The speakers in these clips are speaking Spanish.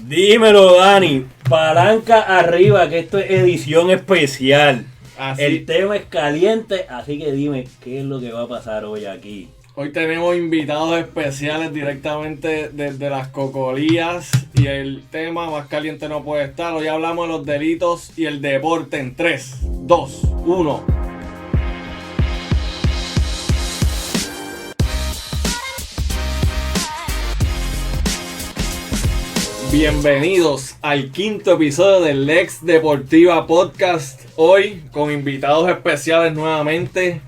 Dímelo, Dani. Palanca arriba, que esto es edición especial. Así. El tema es caliente, así que dime qué es lo que va a pasar hoy aquí. Hoy tenemos invitados especiales directamente desde las Cocolías y el tema más caliente no puede estar. Hoy hablamos de los delitos y el deporte en 3, 2, 1. Bienvenidos al quinto episodio del Lex Deportiva Podcast. Hoy con invitados especiales nuevamente.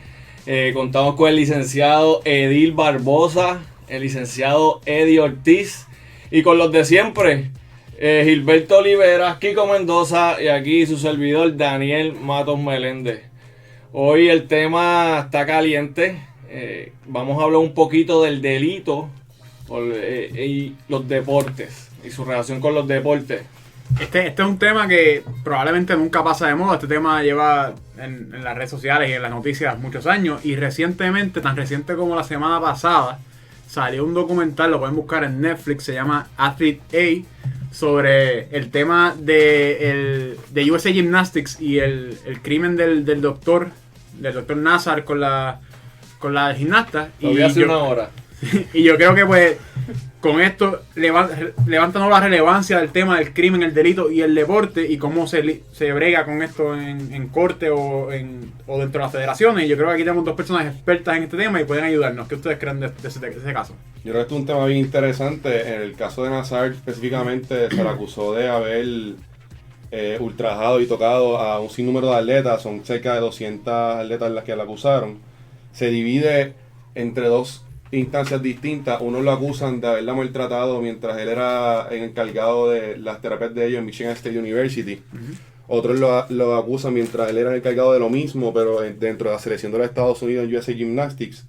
Contamos con el licenciado Edil Barbosa, el licenciado Eddie Ortiz y con los de siempre, Gilberto Olivera, Kiko Mendoza y aquí su servidor Daniel Matos Meléndez. Hoy el tema está caliente. Vamos a hablar un poquito del delito y los deportes y su relación con los deportes. Este es un tema que probablemente nunca pasa de moda. Este tema lleva en las redes sociales y en las noticias muchos años. Y recientemente, tan reciente como la semana pasada, salió un documental, lo pueden buscar en Netflix, se llama Athlete A, sobre el tema de USA Gymnastics y el crimen del doctor Nazar con la gimnasta. Lo vi hace una hora. Y yo creo que pues con esto levantando la relevancia del tema del crimen, el delito y el deporte y cómo se brega con esto en corte o dentro de las federaciones. Y yo creo que aquí tenemos dos personas expertas en este tema y pueden ayudarnos. ¿Qué ustedes creen de ese caso? Yo creo que esto es un tema bien interesante. En el caso de Nazar específicamente se le acusó de haber ultrajado y tocado a un sinnúmero de atletas. Son cerca de 200 atletas las que le acusaron. Se divide entre dos instancias distintas. Unos lo acusan de haberla maltratado mientras él era encargado de las terapias de ellos en Michigan State University. Otros lo acusan mientras él era encargado de lo mismo, pero dentro de la selección de los Estados Unidos en USA Gymnastics.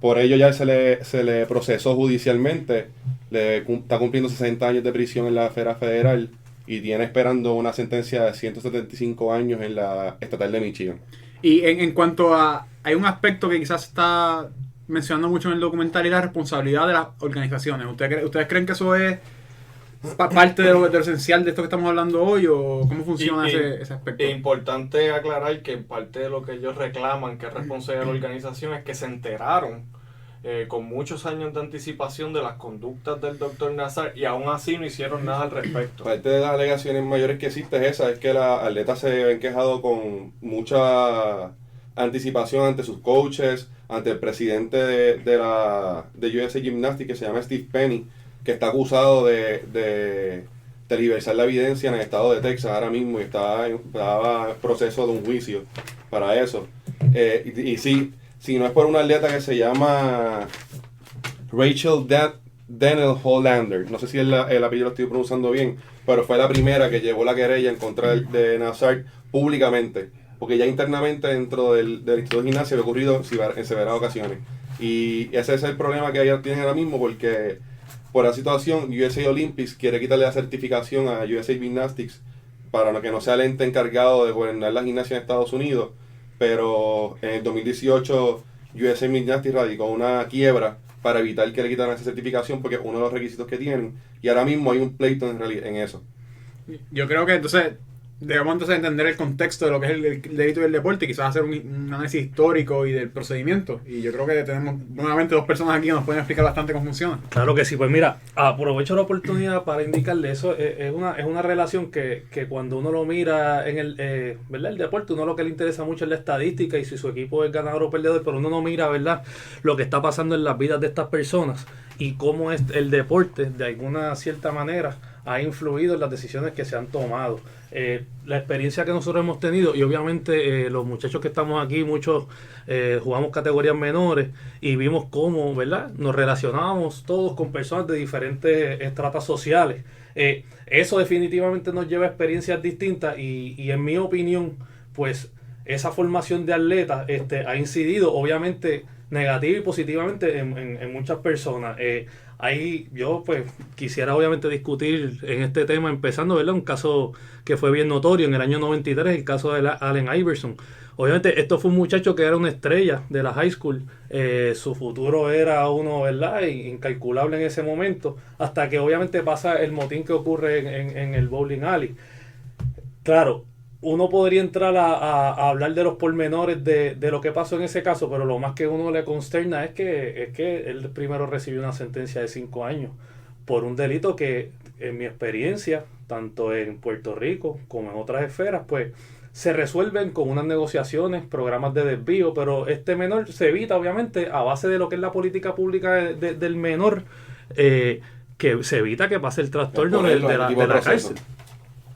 Por ello ya se le procesó judicialmente. Está cumpliendo 60 años de prisión en la esfera federal y tiene esperando una sentencia de 175 años en la estatal de Michigan. Y en cuanto a... Hay un aspecto que quizás está mencionando mucho en el documental y la responsabilidad de las organizaciones. ¿Ustedes creen que eso es parte de lo esencial de esto que estamos hablando hoy o cómo funciona ese aspecto? Es importante aclarar que parte de lo que ellos reclaman, que es responsabilidad de la organización, es que se enteraron con muchos años de anticipación de las conductas del doctor Nazar y aún así no hicieron nada al respecto. Parte de las alegaciones mayores que existe es esa, es que las atletas se ven quejado con mucha anticipación ante sus coaches, ante el presidente de USA Gymnastics, que se llama Steve Penny, que está acusado de tergiversar la evidencia en el estado de Texas ahora mismo y estaba en proceso de un juicio para eso. Y sí, si no es por una atleta que se llama Rachel Daniel Hollander, no sé si el apellido lo estoy pronunciando bien, pero fue la primera que llevó la querella en contra de Nazar públicamente. Porque ya internamente dentro del Instituto de Gimnasia había ocurrido en severas ocasiones. Y ese es el problema que ellos tienen ahora mismo, porque por la situación USA Olympics quiere quitarle la certificación a USA Gymnastics para que no sea el ente encargado de gobernar la gimnasia en Estados Unidos. Pero en el 2018 USA Gymnastics radicó una quiebra para evitar que le quitaran esa certificación porque es uno de los requisitos que tienen. Y ahora mismo hay un pleito en eso. Yo creo que entonces debemos entender el contexto de lo que es el delito y el deporte y quizás hacer un análisis histórico y del procedimiento. Y yo creo que tenemos nuevamente dos personas aquí que nos pueden explicar bastante cómo funciona. Claro que sí, pues mira, aprovecho la oportunidad para indicarle eso. Es una relación que cuando uno lo mira en ¿verdad? El deporte, uno lo que le interesa mucho es la estadística y si su equipo es ganador o perdedor, pero uno no mira, ¿verdad?, lo que está pasando en las vidas de estas personas y cómo es el deporte de alguna cierta manera ha influido en las decisiones que se han tomado. La experiencia que nosotros hemos tenido y obviamente los muchachos que estamos aquí, muchos jugamos categorías menores y vimos cómo, ¿verdad?, nos relacionábamos todos con personas de diferentes estratas sociales. Eso definitivamente nos lleva a experiencias distintas y en mi opinión, pues esa formación de atletas ha incidido obviamente negativa y positivamente en muchas personas. Ahí yo pues quisiera obviamente discutir en este tema, empezando, ¿verdad? Un caso que fue bien notorio en el año 93, el caso de Allen Iverson. Obviamente esto fue un muchacho que era una estrella de la high school, su futuro era uno, ¿verdad? Incalculable en ese momento, hasta que obviamente pasa el motín que ocurre en el bowling alley. Claro, uno podría entrar a hablar de los pormenores de lo que pasó en ese caso, pero lo más que uno le consterna es que él primero recibió una sentencia de 5 años por un delito que, en mi experiencia, tanto en Puerto Rico como en otras esferas, pues se resuelven con unas negociaciones, programas de desvío, pero este menor se evita, obviamente, a base de lo que es la política pública del menor, que se evita que pase el trastorno de la cárcel.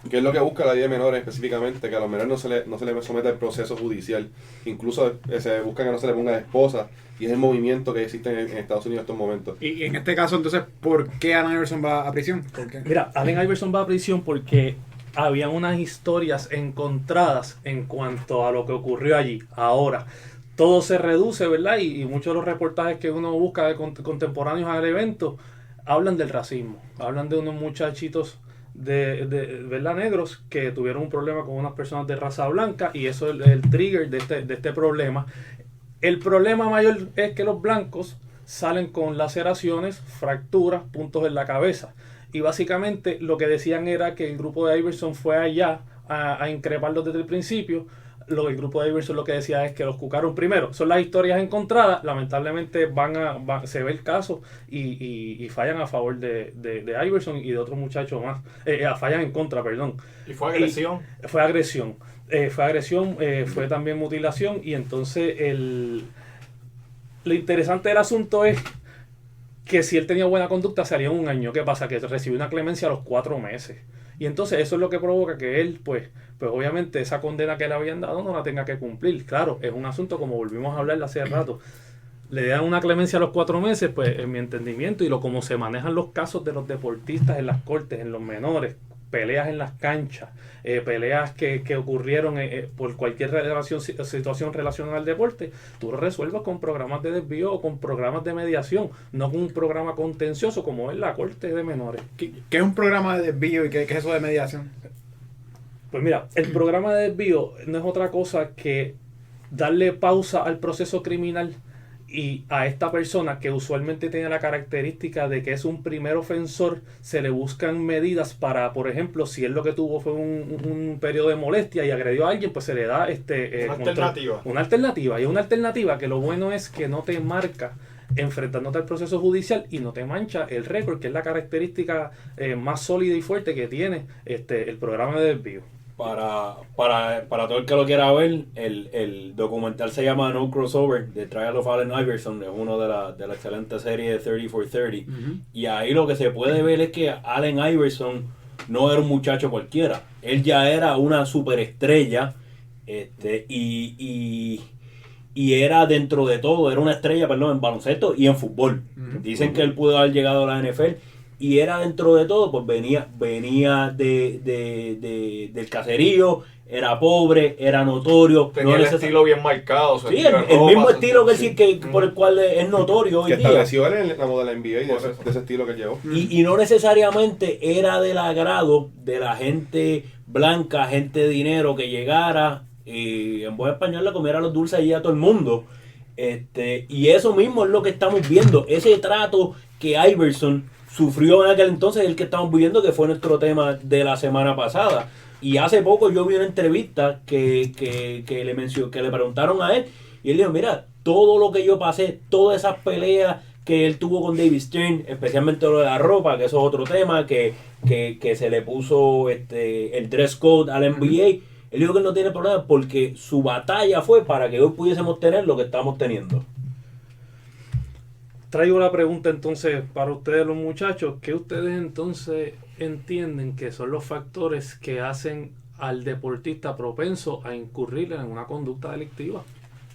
¿Qué es lo que busca la ley de menores específicamente? Que a los menores no se le someta el proceso judicial. Incluso se busca que no se le ponga esposa. Y es el movimiento que existe en Estados Unidos en estos momentos. Y en este caso, entonces, ¿por qué Allen Iverson va a prisión? ¿Por qué? Mira, Allen Iverson va a prisión porque había unas historias encontradas en cuanto a lo que ocurrió allí. Ahora, todo se reduce, ¿verdad? Y muchos de los reportajes que uno busca de contemporáneos al evento hablan del racismo. Hablan de unos muchachitos de ¿verdad? Negros que tuvieron un problema con unas personas de raza blanca, y eso es el trigger de este problema. El problema mayor es que los blancos salen con laceraciones, fracturas, puntos en la cabeza, y básicamente lo que decían era que el grupo de Iverson fue allá a increparlos desde el principio. El grupo de Iverson lo que decía es que los cucaron primero. Son las historias encontradas, lamentablemente se ve el caso y fallan a favor de Iverson y de otros muchachos más. Fallan en contra, perdón. ¿Y fue agresión? Fue agresión. Fue también mutilación, y entonces lo interesante del asunto es que si él tenía buena conducta salía en 1 año. ¿Qué pasa? Que recibió una clemencia a los 4 meses. Y entonces eso es lo que provoca que él, pues obviamente esa condena que le habían dado no la tenga que cumplir. Claro, es un asunto, como volvimos a hablar hace rato, le dan una clemencia a los 4 meses, pues en mi entendimiento y como se manejan los casos de los deportistas en las cortes, en los menores, peleas en las canchas, peleas que ocurrieron por cualquier situación relacionada al deporte, tú lo resuelvas con programas de desvío o con programas de mediación, no con un programa contencioso como es la corte de menores. ¿Qué es un programa de desvío y qué es eso de mediación? Pues mira, el programa de desvío no es otra cosa que darle pausa al proceso criminal y a esta persona que usualmente tiene la característica de que es un primer ofensor, se le buscan medidas para, por ejemplo, si él lo que tuvo fue un periodo de molestia y agredió a alguien, pues se le da una alternativa. Una alternativa. Y una alternativa que lo bueno es que no te marca enfrentándote al proceso judicial y no te mancha el récord, que es la característica más sólida y fuerte que tiene el programa de desvío. Para todo el que lo quiera ver, el documental se llama No Crossover, The Trial of Allen Iverson, es uno de la excelente serie de 30 for 30. Y ahí lo que se puede ver es que Allen Iverson no era un muchacho cualquiera, él ya era una superestrella, y era dentro de todo, era una estrella, en baloncesto y en fútbol. Dicen que él pudo haber llegado a la NFL. Y era dentro de todo, pues venía del caserío, era pobre, era notorio. Tenía el estilo bien marcado. Sí, el mismo estilo que por el cual es notorio hoy que día. estableció él en la moda de la NBA y de ese estilo que llevó. Y no necesariamente era del agrado de la gente blanca, gente de dinero que llegara y en buen español le comiera los dulces allí a todo el mundo. Y eso mismo es lo que estamos viendo. Ese trato que Iverson sufrió en aquel entonces, el que estamos viviendo, que fue nuestro tema de la semana pasada. Y hace poco yo vi una entrevista que le preguntaron a él, y él dijo, mira, todo lo que yo pasé, todas esas peleas que él tuvo con David Stern, especialmente lo de la ropa, que eso es otro tema, que se le puso el dress code al NBA, él dijo que él no tiene problema porque su batalla fue para que hoy pudiésemos tener lo que estamos teniendo. Traigo la pregunta entonces para ustedes los muchachos, ¿qué ustedes entonces entienden que son los factores que hacen al deportista propenso a incurrir en una conducta delictiva?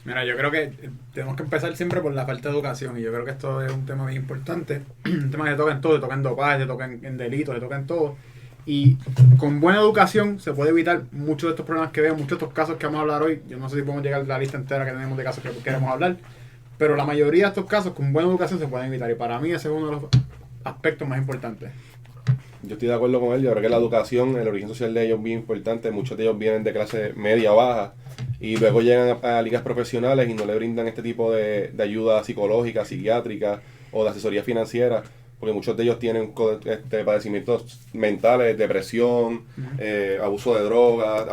Mira, yo creo que tenemos que empezar siempre por la falta de educación, y yo creo que esto es un tema bien importante, un tema que se toca en todo, se toca en dopaje, se toca en delitos, se toca en todo, y con buena educación se puede evitar muchos de estos problemas que veo, muchos de estos casos que vamos a hablar hoy. Yo no sé si podemos llegar a la lista entera que tenemos de casos que queremos hablar, pero la mayoría de estos casos con buena educación se pueden evitar, y para mí ese es uno de los aspectos más importantes. Yo estoy de acuerdo con él. Yo creo que la educación, el origen social de ellos es bien importante. Muchos de ellos vienen de clase media o baja y luego llegan a ligas profesionales y no le brindan este tipo de ayuda psicológica, psiquiátrica o de asesoría financiera, porque muchos de ellos tienen padecimientos mentales, depresión, abuso de drogas,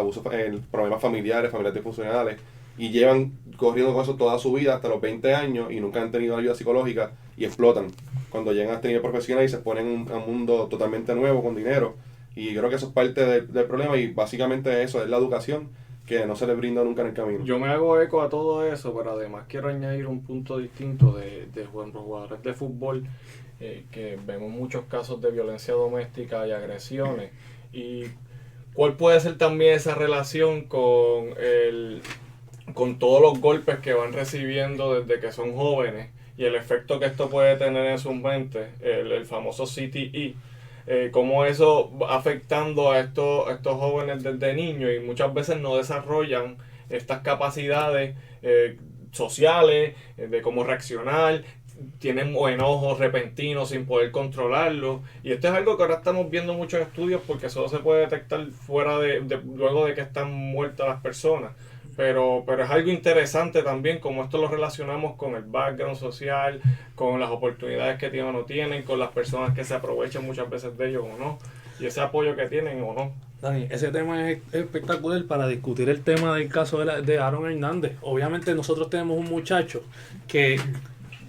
problemas familiares disfuncionales, y llevan corriendo con eso toda su vida hasta los 20 años y nunca han tenido ayuda psicológica y explotan cuando llegan a este nivel profesional y se ponen a un mundo totalmente nuevo con dinero. Y creo que eso es parte del problema, y básicamente eso es la educación que no se les brinda nunca en el camino. Yo me hago eco a todo eso, pero además quiero añadir un punto distinto de los jugadores de fútbol, que vemos muchos casos de violencia doméstica y agresiones. Y cuál puede ser también esa relación con todos los golpes que van recibiendo desde que son jóvenes y el efecto que esto puede tener en sus mentes, el famoso CTE. Cómo eso va afectando a estos jóvenes desde niños, y muchas veces no desarrollan estas capacidades sociales, de cómo reaccionar, tienen enojos repentinos sin poder controlarlos, y esto es algo que ahora estamos viendo muchos estudios porque solo se puede detectar luego de que están muertas las personas. Pero es algo interesante también como esto lo relacionamos con el background social, con las oportunidades que tienen o no tienen, con las personas que se aprovechan muchas veces de ellos o no, y ese apoyo que tienen o no. Dani, ese tema es espectacular para discutir el tema del caso de Aaron Hernández. Obviamente nosotros tenemos un muchacho que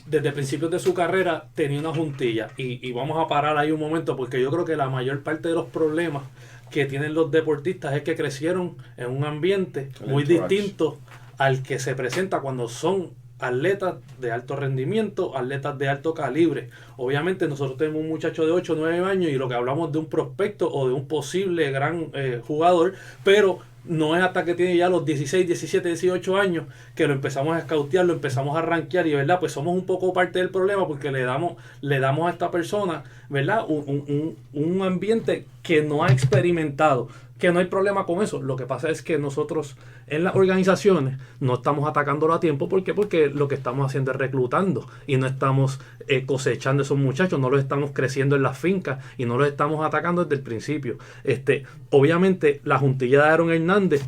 desde principios de su carrera tenía una juntilla, y vamos a parar ahí un momento porque yo creo que la mayor parte de los problemas que tienen los deportistas es que crecieron en un ambiente muy distinto al que se presenta cuando son atletas de alto rendimiento, atletas de alto calibre. Obviamente nosotros tenemos un muchacho de 8 o 9 años y lo que hablamos de un prospecto o de un posible gran jugador, pero no es hasta que tiene ya los 16, 17, 18 años que lo empezamos a escautear, lo empezamos a rankear, y verdad, pues somos un poco parte del problema porque le damos a esta persona, ¿verdad?, un ambiente que no ha experimentado, que no hay problema con eso. Lo que pasa es que nosotros en las organizaciones no estamos atacándolo a tiempo. ¿Por qué? Porque lo que estamos haciendo es reclutando y no estamos cosechando esos muchachos, no los estamos creciendo en las fincas y no los estamos atacando desde el principio. Obviamente la juntilla de Aaron Hernández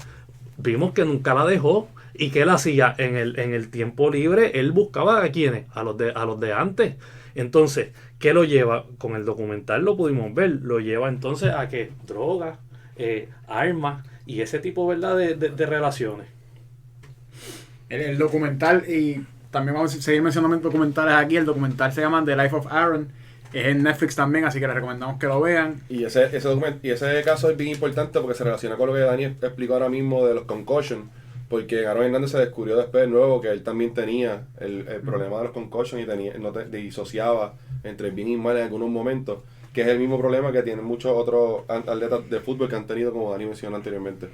vimos que nunca la dejó, y que él hacía en el tiempo libre, él buscaba a quienes, a los de antes. Entonces, ¿qué lo lleva? Con el documental lo pudimos ver, lo lleva entonces a que drogas, armas y ese tipo, ¿verdad?, de relaciones. El documental, y también vamos a seguir mencionando documentales aquí, el documental se llama The Life of Aaron, es en Netflix también, así que les recomendamos que lo vean. Y ese caso es bien importante porque se relaciona con lo que Dani explicó ahora mismo de los concussions, porque Aaron Hernández se descubrió después de nuevo que él también tenía el problema de los concussions y disociaba entre el bien y mal en algunos momentos, que es el mismo problema que tienen muchos otros atletas de fútbol que han tenido, como Dani mencionó anteriormente.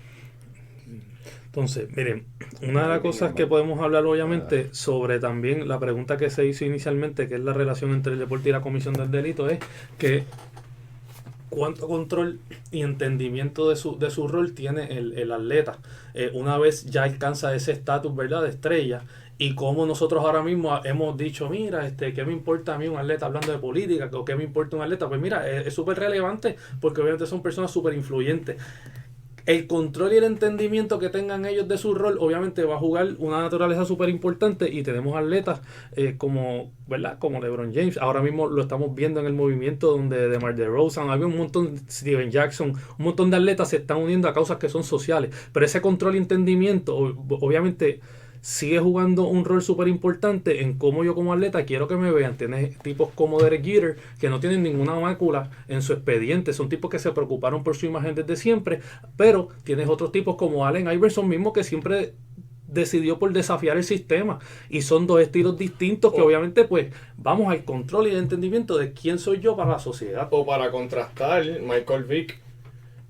Entonces, miren, una de las cosas que podemos hablar obviamente sobre también la pregunta que se hizo inicialmente, que es la relación entre el deporte y la comisión del delito, es que cuánto control y entendimiento de su rol tiene el atleta una vez ya alcanza ese estatus, ¿verdad?, de estrella. Y como nosotros ahora mismo hemos dicho, mira, ¿qué me importa a mí un atleta hablando de política? ¿O qué me importa un atleta? Pues mira, es súper relevante porque obviamente son personas súper influyentes. El control y el entendimiento que tengan ellos de su rol obviamente va a jugar una naturaleza súper importante, y tenemos atletas como, ¿verdad?, como LeBron James. Ahora mismo lo estamos viendo en el movimiento donde DeMar DeRozan, había un montón, Steven Jackson, un montón de atletas se están uniendo a causas que son sociales, pero ese control y entendimiento obviamente sigue jugando un rol súper importante en cómo yo como atleta quiero que me vean. Tienes tipos como Derek Jeter que no tienen ninguna mácula en su expediente, son tipos que se preocuparon por su imagen desde siempre, pero tienes otros tipos como Allen Iverson mismo, que siempre decidió por desafiar el sistema, y son dos estilos distintos que obviamente pues vamos al control y el entendimiento de quién soy yo para la sociedad. O para contrastar, Michael Vick,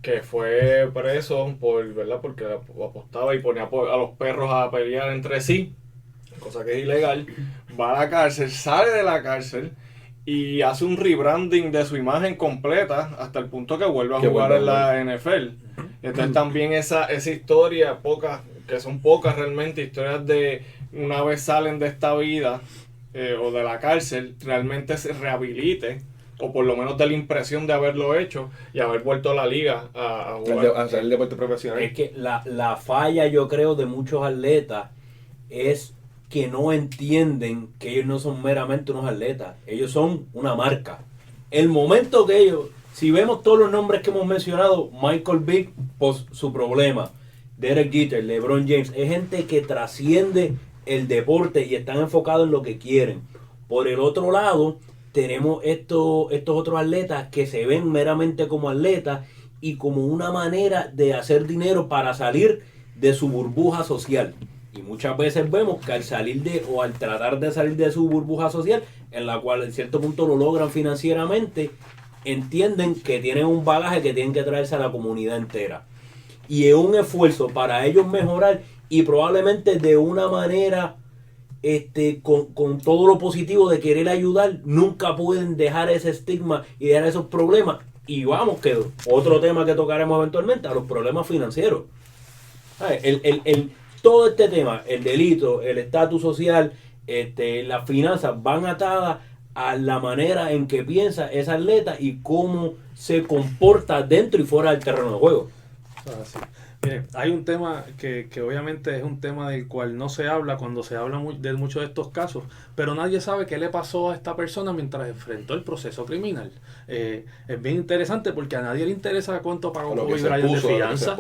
que fue preso porque apostaba y ponía a los perros a pelear entre sí, cosa que es ilegal, va a la cárcel, sale de la cárcel y hace un rebranding de su imagen completa hasta el punto que vuelve a jugar en la NFL. Entonces también esa historia, que son pocas realmente, historias de una vez salen de esta vida o de la cárcel, realmente se rehabilite o por lo menos da la impresión de haberlo hecho y haber vuelto a la liga a jugar. Hacer el deporte profesional. Es que la falla, yo creo, de muchos atletas es que no entienden que ellos no son meramente unos atletas, ellos son una marca. El momento que ellos, si vemos todos los nombres que hemos mencionado, Michael Vick, pues su problema, Derek Jeter, LeBron James, es gente que trasciende el deporte y están enfocados en lo que quieren. Por el otro lado, tenemos estos otros atletas que se ven meramente como atletas y como una manera de hacer dinero para salir de su burbuja social. Y muchas veces vemos que al tratar de salir de su burbuja social, en la cual en cierto punto lo logran financieramente, entienden que tienen un bagaje que tienen que traerse a la comunidad entera. Y es un esfuerzo para ellos mejorar y probablemente de una manera con todo lo positivo de querer ayudar, nunca pueden dejar ese estigma y dejar esos problemas. Y vamos, que otro tema que tocaremos eventualmente, a los problemas financieros. Todo este tema, el delito, el estatus social, las finanzas van atadas a la manera en que piensa ese atleta y cómo se comporta dentro y fuera del terreno de juego. Así. Miren, hay un tema que obviamente es un tema del cual no se habla cuando se habla de muchos de estos casos, pero nadie sabe qué le pasó a esta persona mientras enfrentó el proceso criminal. Es bien interesante porque a nadie le interesa cuánto pagó Kobe Bryant de fianza,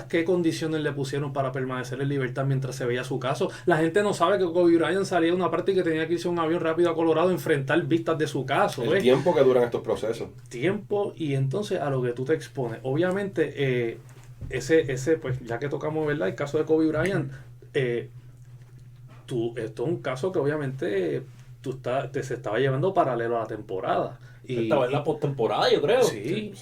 qué condiciones le pusieron para permanecer en libertad mientras se veía su caso. La gente no sabe que Kobe Bryant salía de una parte y que tenía que irse a un avión rápido a Colorado a enfrentar vistas de su caso. El tiempo que duran estos procesos. Tiempo y entonces a lo que tú te expones. Obviamente, ese pues ya que tocamos, ¿verdad?, el caso de Kobe Bryant, esto es un caso que obviamente se estaba llevando paralelo a la temporada. Estaba en la postemporada, yo creo. Sí.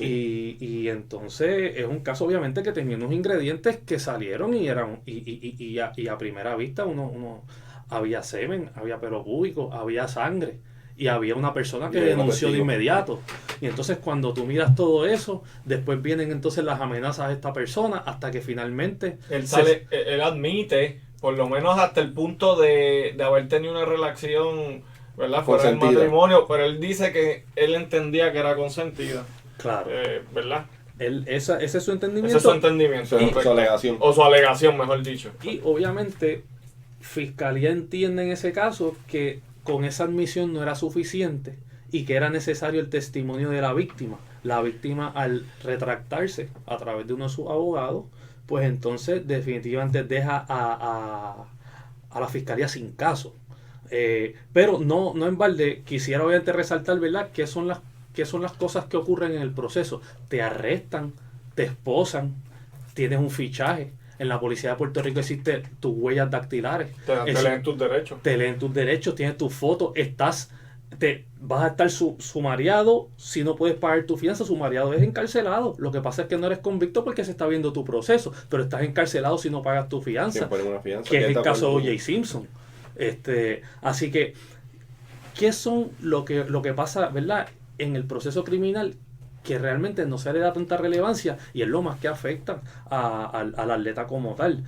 Y entonces es un caso obviamente que tenía unos ingredientes que salieron y eran y a primera vista uno había semen, había pelo púbico, había sangre. Y había una persona que denunció de inmediato. Y entonces cuando tú miras todo eso, después vienen entonces las amenazas a esta persona hasta que finalmente... Él admite, por lo menos hasta el punto de haber tenido una relación, ¿verdad?, fuera del matrimonio, pero él dice que él entendía que era consentida. Claro. ¿Verdad? Ese es su entendimiento. Ese es su entendimiento. Su alegación. O su alegación, mejor dicho. Y obviamente, Fiscalía entiende en ese caso que con esa admisión no era suficiente y que era necesario el testimonio de la víctima. La víctima, al retractarse a través de uno de sus abogados, pues entonces definitivamente deja a la Fiscalía sin caso. Pero no en balde, quisiera obviamente resaltar, ¿verdad?, qué son las cosas que ocurren en el proceso. Te arrestan, te esposan, tienes un fichaje. En la policía de Puerto Rico existen tus huellas dactilares. Te leen tus derechos. Te leen tus derechos, tienes tus fotos, vas a estar sumariado. Si no puedes pagar tu fianza, sumariado es encarcelado. Lo que pasa es que no eres convicto porque se está viendo tu proceso, pero estás encarcelado si no pagas tu fianza. Que es el caso de O.J. Simpson. Así que, ¿qué son lo que pasa, ¿verdad?, en el proceso criminal que realmente no se le da tanta relevancia y es lo más que afecta al atleta como tal?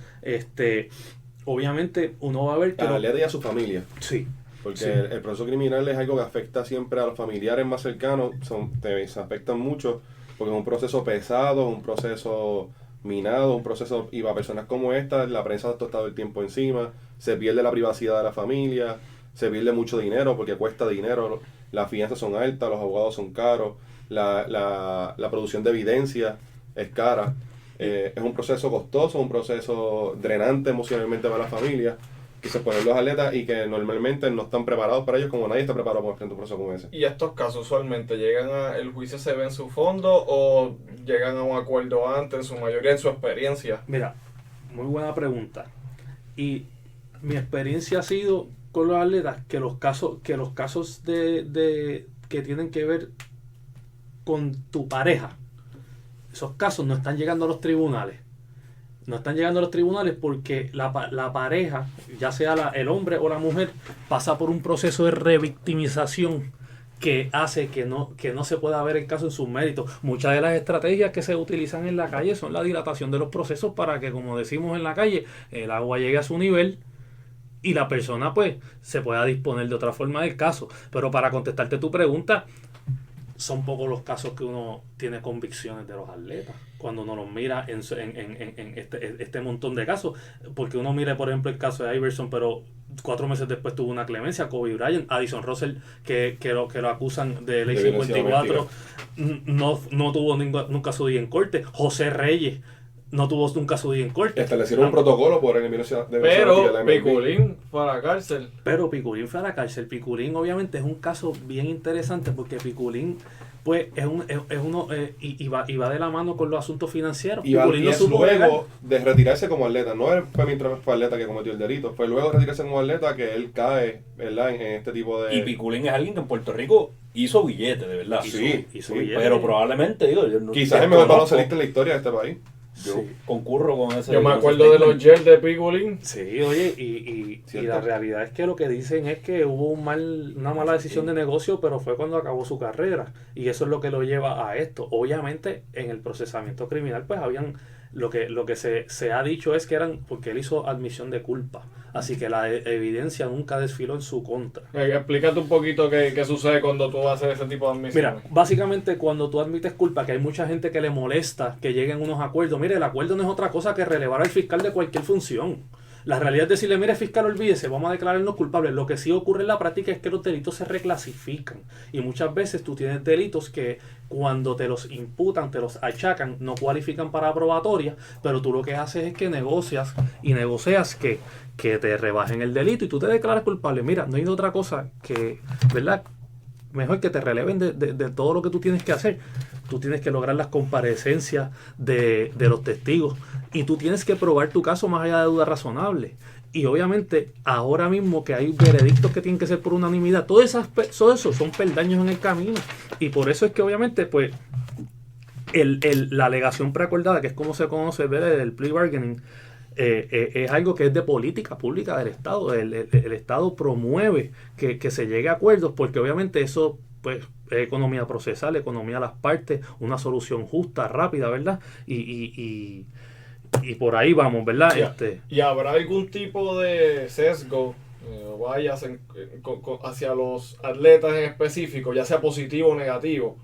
Obviamente uno va a ver que al atleta y a su familia. Sí. Porque sí. el proceso criminal es algo que afecta siempre a los familiares más cercanos, se afectan mucho porque es un proceso pesado, un proceso minado, un proceso, y para personas como esta, la prensa está todo el tiempo encima, se pierde la privacidad de la familia, se pierde mucho dinero porque cuesta dinero, las fianzas son altas, los abogados son caros, la producción de evidencia es cara. Es un proceso costoso, un proceso drenante emocionalmente para la familia, que se ponen los atletas y que normalmente no están preparados para ellos, como nadie está preparado para un proceso como ese. ¿Y estos casos usualmente el juicio se ve en su fondo o llegan a un acuerdo antes, en su mayoría, en su experiencia? Mira, muy buena pregunta. Y mi experiencia ha sido con los atletas que los casos de que tienen que ver con tu pareja, esos casos no están llegando a los tribunales. No están llegando a los tribunales porque la pareja, ya sea el hombre o la mujer, pasa por un proceso de revictimización que hace que no se pueda ver el caso en sus méritos. Muchas de las estrategias que se utilizan en la calle son la dilatación de los procesos para que, como decimos en la calle, el agua llegue a su nivel y la persona pues se pueda disponer de otra forma del caso. Pero para contestarte tu pregunta, son pocos los casos que uno tiene convicciones de los atletas cuando uno los mira en este montón de casos, porque uno mira por ejemplo el caso de Iverson, pero 4 meses después tuvo una clemencia, Kobe Bryant, Addison Russell que lo acusan de ley 54, no tuvo nunca su día en corte. José Reyes no tuvo nunca su día en corte. Establecieron un protocolo por eliminación de pero Piculín fue a la cárcel. Pero Piculín fue a la cárcel. Piculín obviamente es un caso bien interesante porque Piculín pues y va de la mano con los asuntos financieros. Y es luego de retirarse como atleta, no fue mientras fue atleta que cometió el delito, fue luego de retirarse como atleta que él cae, ¿verdad? En este tipo de... Y Piculín es alguien que en Puerto Rico hizo billete, de verdad. Hizo billete. Pero probablemente, digo, yo no, quizás es el mejor baloncelista en la historia de este país. Yo concurro con ese. Yo me acuerdo de los gels de Piculín. Sí, oye, y la realidad es que lo que dicen es que hubo una mala decisión de negocio, pero fue cuando acabó su carrera. Y eso es lo que lo lleva a esto. Obviamente, en el procesamiento criminal, pues habían. Lo que se ha dicho es que eran porque él hizo admisión de culpa. Así que la evidencia nunca desfiló en su contra. Explícate un poquito qué sucede cuando tú haces ese tipo de admisiones. Mira, básicamente cuando tú admites culpa, que hay mucha gente que le molesta que lleguen unos acuerdos. Mire, el acuerdo no es otra cosa que relevar al fiscal de cualquier función. La realidad es decirle, mire fiscal, olvídese, vamos a declararnos culpables. Lo que sí ocurre en la práctica es que los delitos se reclasifican. Y muchas veces tú tienes delitos que cuando te los imputan, te los achacan, no cualifican para probatoria, pero tú lo que haces es que negocias que te rebajen el delito y tú te declaras culpable. Mira, no hay otra cosa que, ¿verdad? Mejor que te releven de todo lo que tú tienes que hacer. Tú tienes que lograr las comparecencias de los testigos y tú tienes que probar tu caso más allá de duda razonable. Y obviamente ahora mismo que hay veredictos que tienen que ser por unanimidad, todo eso son peldaños en el camino. Y por eso es que obviamente pues la alegación preacordada, que es como se conoce, ¿verdad? El plea bargaining, es algo que es de política pública del Estado. El Estado promueve que se llegue a acuerdos porque obviamente eso pues es economía procesal, economía de las partes, una solución justa, rápida, ¿verdad? Y por ahí vamos, ¿verdad? ¿Y habrá algún tipo de sesgo vayas hacia los atletas en específico, ya sea positivo o negativo?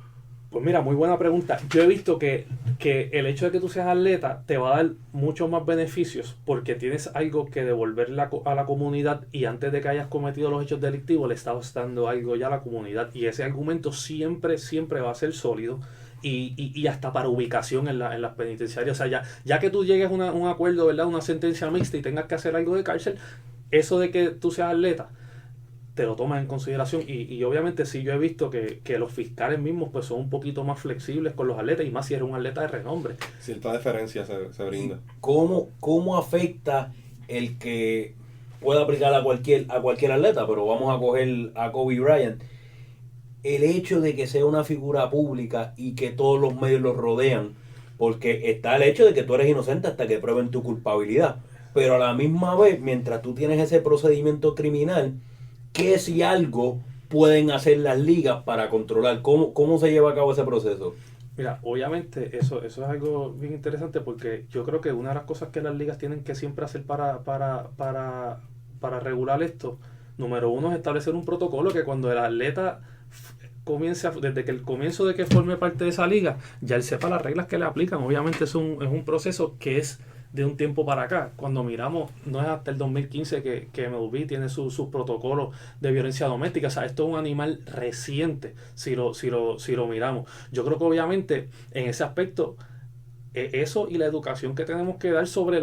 Pues mira, muy buena pregunta. Yo he visto que el hecho de que tú seas atleta te va a dar muchos más beneficios porque tienes algo que devolverle a la comunidad y antes de que hayas cometido los hechos delictivos le estás dando algo ya a la comunidad y ese argumento siempre va a ser sólido y hasta para ubicación en las penitenciarias. O sea, ya que tú llegues a un acuerdo, ¿verdad? Una sentencia mixta y tengas que hacer algo de cárcel, eso de que tú seas atleta te lo tomas en consideración y obviamente sí yo he visto que los fiscales mismos pues son un poquito más flexibles con los atletas y más si eres un atleta de renombre. Cierta deferencia se brinda. ¿Cómo afecta el que pueda aplicar a cualquier atleta? Pero vamos a coger a Kobe Bryant. El hecho de que sea una figura pública y que todos los medios lo rodean, porque está el hecho de que tú eres inocente hasta que prueben tu culpabilidad, pero a la misma vez, mientras tú tienes ese procedimiento criminal, ¿qué si algo pueden hacer las ligas para controlar? ¿Cómo se lleva a cabo ese proceso? Mira, obviamente eso es algo bien interesante porque yo creo que una de las cosas que las ligas tienen que siempre hacer para regular esto, número uno es establecer un protocolo que cuando el atleta desde que el comienzo de que forme parte de esa liga, ya él sepa las reglas que le aplican. Obviamente es un proceso que es de un tiempo para acá. Cuando miramos, no es hasta el 2015 que MLB tiene sus protocolos de violencia doméstica. O sea, esto es un animal reciente si lo miramos. Yo creo que obviamente en ese aspecto eso y la educación que tenemos que dar sobre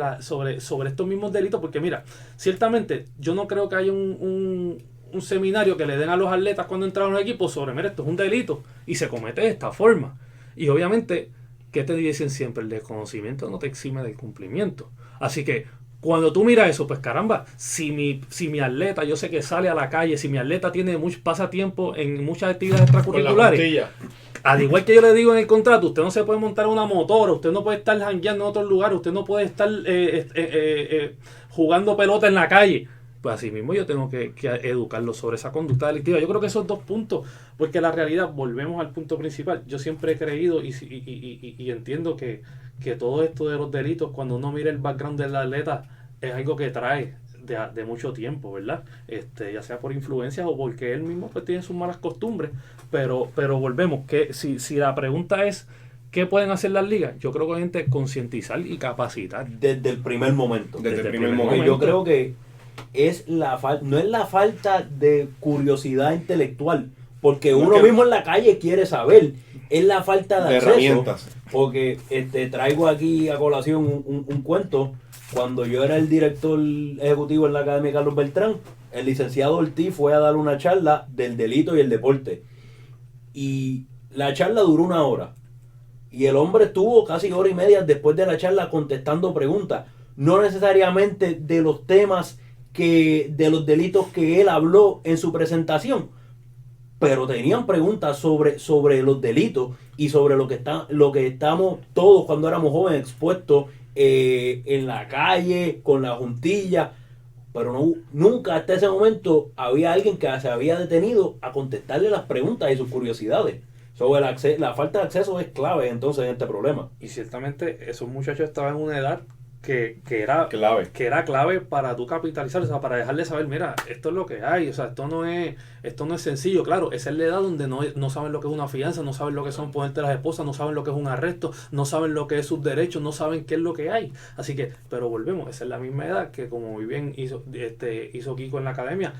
estos mismos delitos, porque mira, ciertamente yo no creo que haya un seminario que le den a los atletas cuando entran a los equipos sobre, mira, esto es un delito y se comete de esta forma. Y obviamente, ¿qué te dicen siempre? El desconocimiento no te exime del cumplimiento. Así que cuando tú miras eso, pues caramba, si mi atleta, yo sé que sale a la calle, si mi atleta pasa tiempo en muchas actividades extracurriculares, al igual que yo le digo en el contrato, usted no se puede montar una motora, usted no puede estar jangueando en otros lugares, usted no puede estar jugando pelota en la calle. Pues así mismo yo tengo que educarlo sobre esa conducta delictiva. Yo creo que esos dos puntos, porque la realidad, volvemos al punto principal, yo siempre he creído y entiendo que todo esto de los delitos, cuando uno mira el background del atleta, es algo que trae de mucho tiempo, ¿verdad? Ya sea por influencias o porque él mismo pues tiene sus malas costumbres, pero volvemos, que si la pregunta es ¿qué pueden hacer las ligas? Yo creo que hay gente concientizar y capacitar. Desde el primer momento. Desde el primer Porque momento. yo creo que no es la falta de curiosidad intelectual, porque No, uno que- mismo en la calle quiere saber, es la falta de De acceso. herramientas. Porque traigo aquí a colación un cuento. Cuando yo era el director ejecutivo en la Academia Carlos Beltrán, el licenciado Ortiz fue a dar una charla del delito y el deporte. Y la charla duró 1 hora. Y el hombre estuvo casi 1 hora y media después de la charla contestando preguntas. No necesariamente de los temas de los delitos que él habló en su presentación, pero tenían preguntas sobre los delitos y sobre lo que estamos todos cuando éramos jóvenes expuestos en la calle, con la juntilla. Pero nunca hasta ese momento había alguien que se había detenido a contestarle las preguntas y sus curiosidades. La falta de acceso es clave entonces en este problema. Y ciertamente esos muchachos estaban en una edad que era clave para tú capitalizar, o sea, para dejarle saber, mira, esto es lo que hay, o sea, esto no es sencillo. Claro, esa es la edad donde no saben lo que es una fianza, no saben lo que son ponerte las esposas, no saben lo que es un arresto, no saben lo que es sus derechos, no saben qué es lo que hay. Así que, pero volvemos, esa es la misma edad que, como muy bien hizo Kiko en la academia.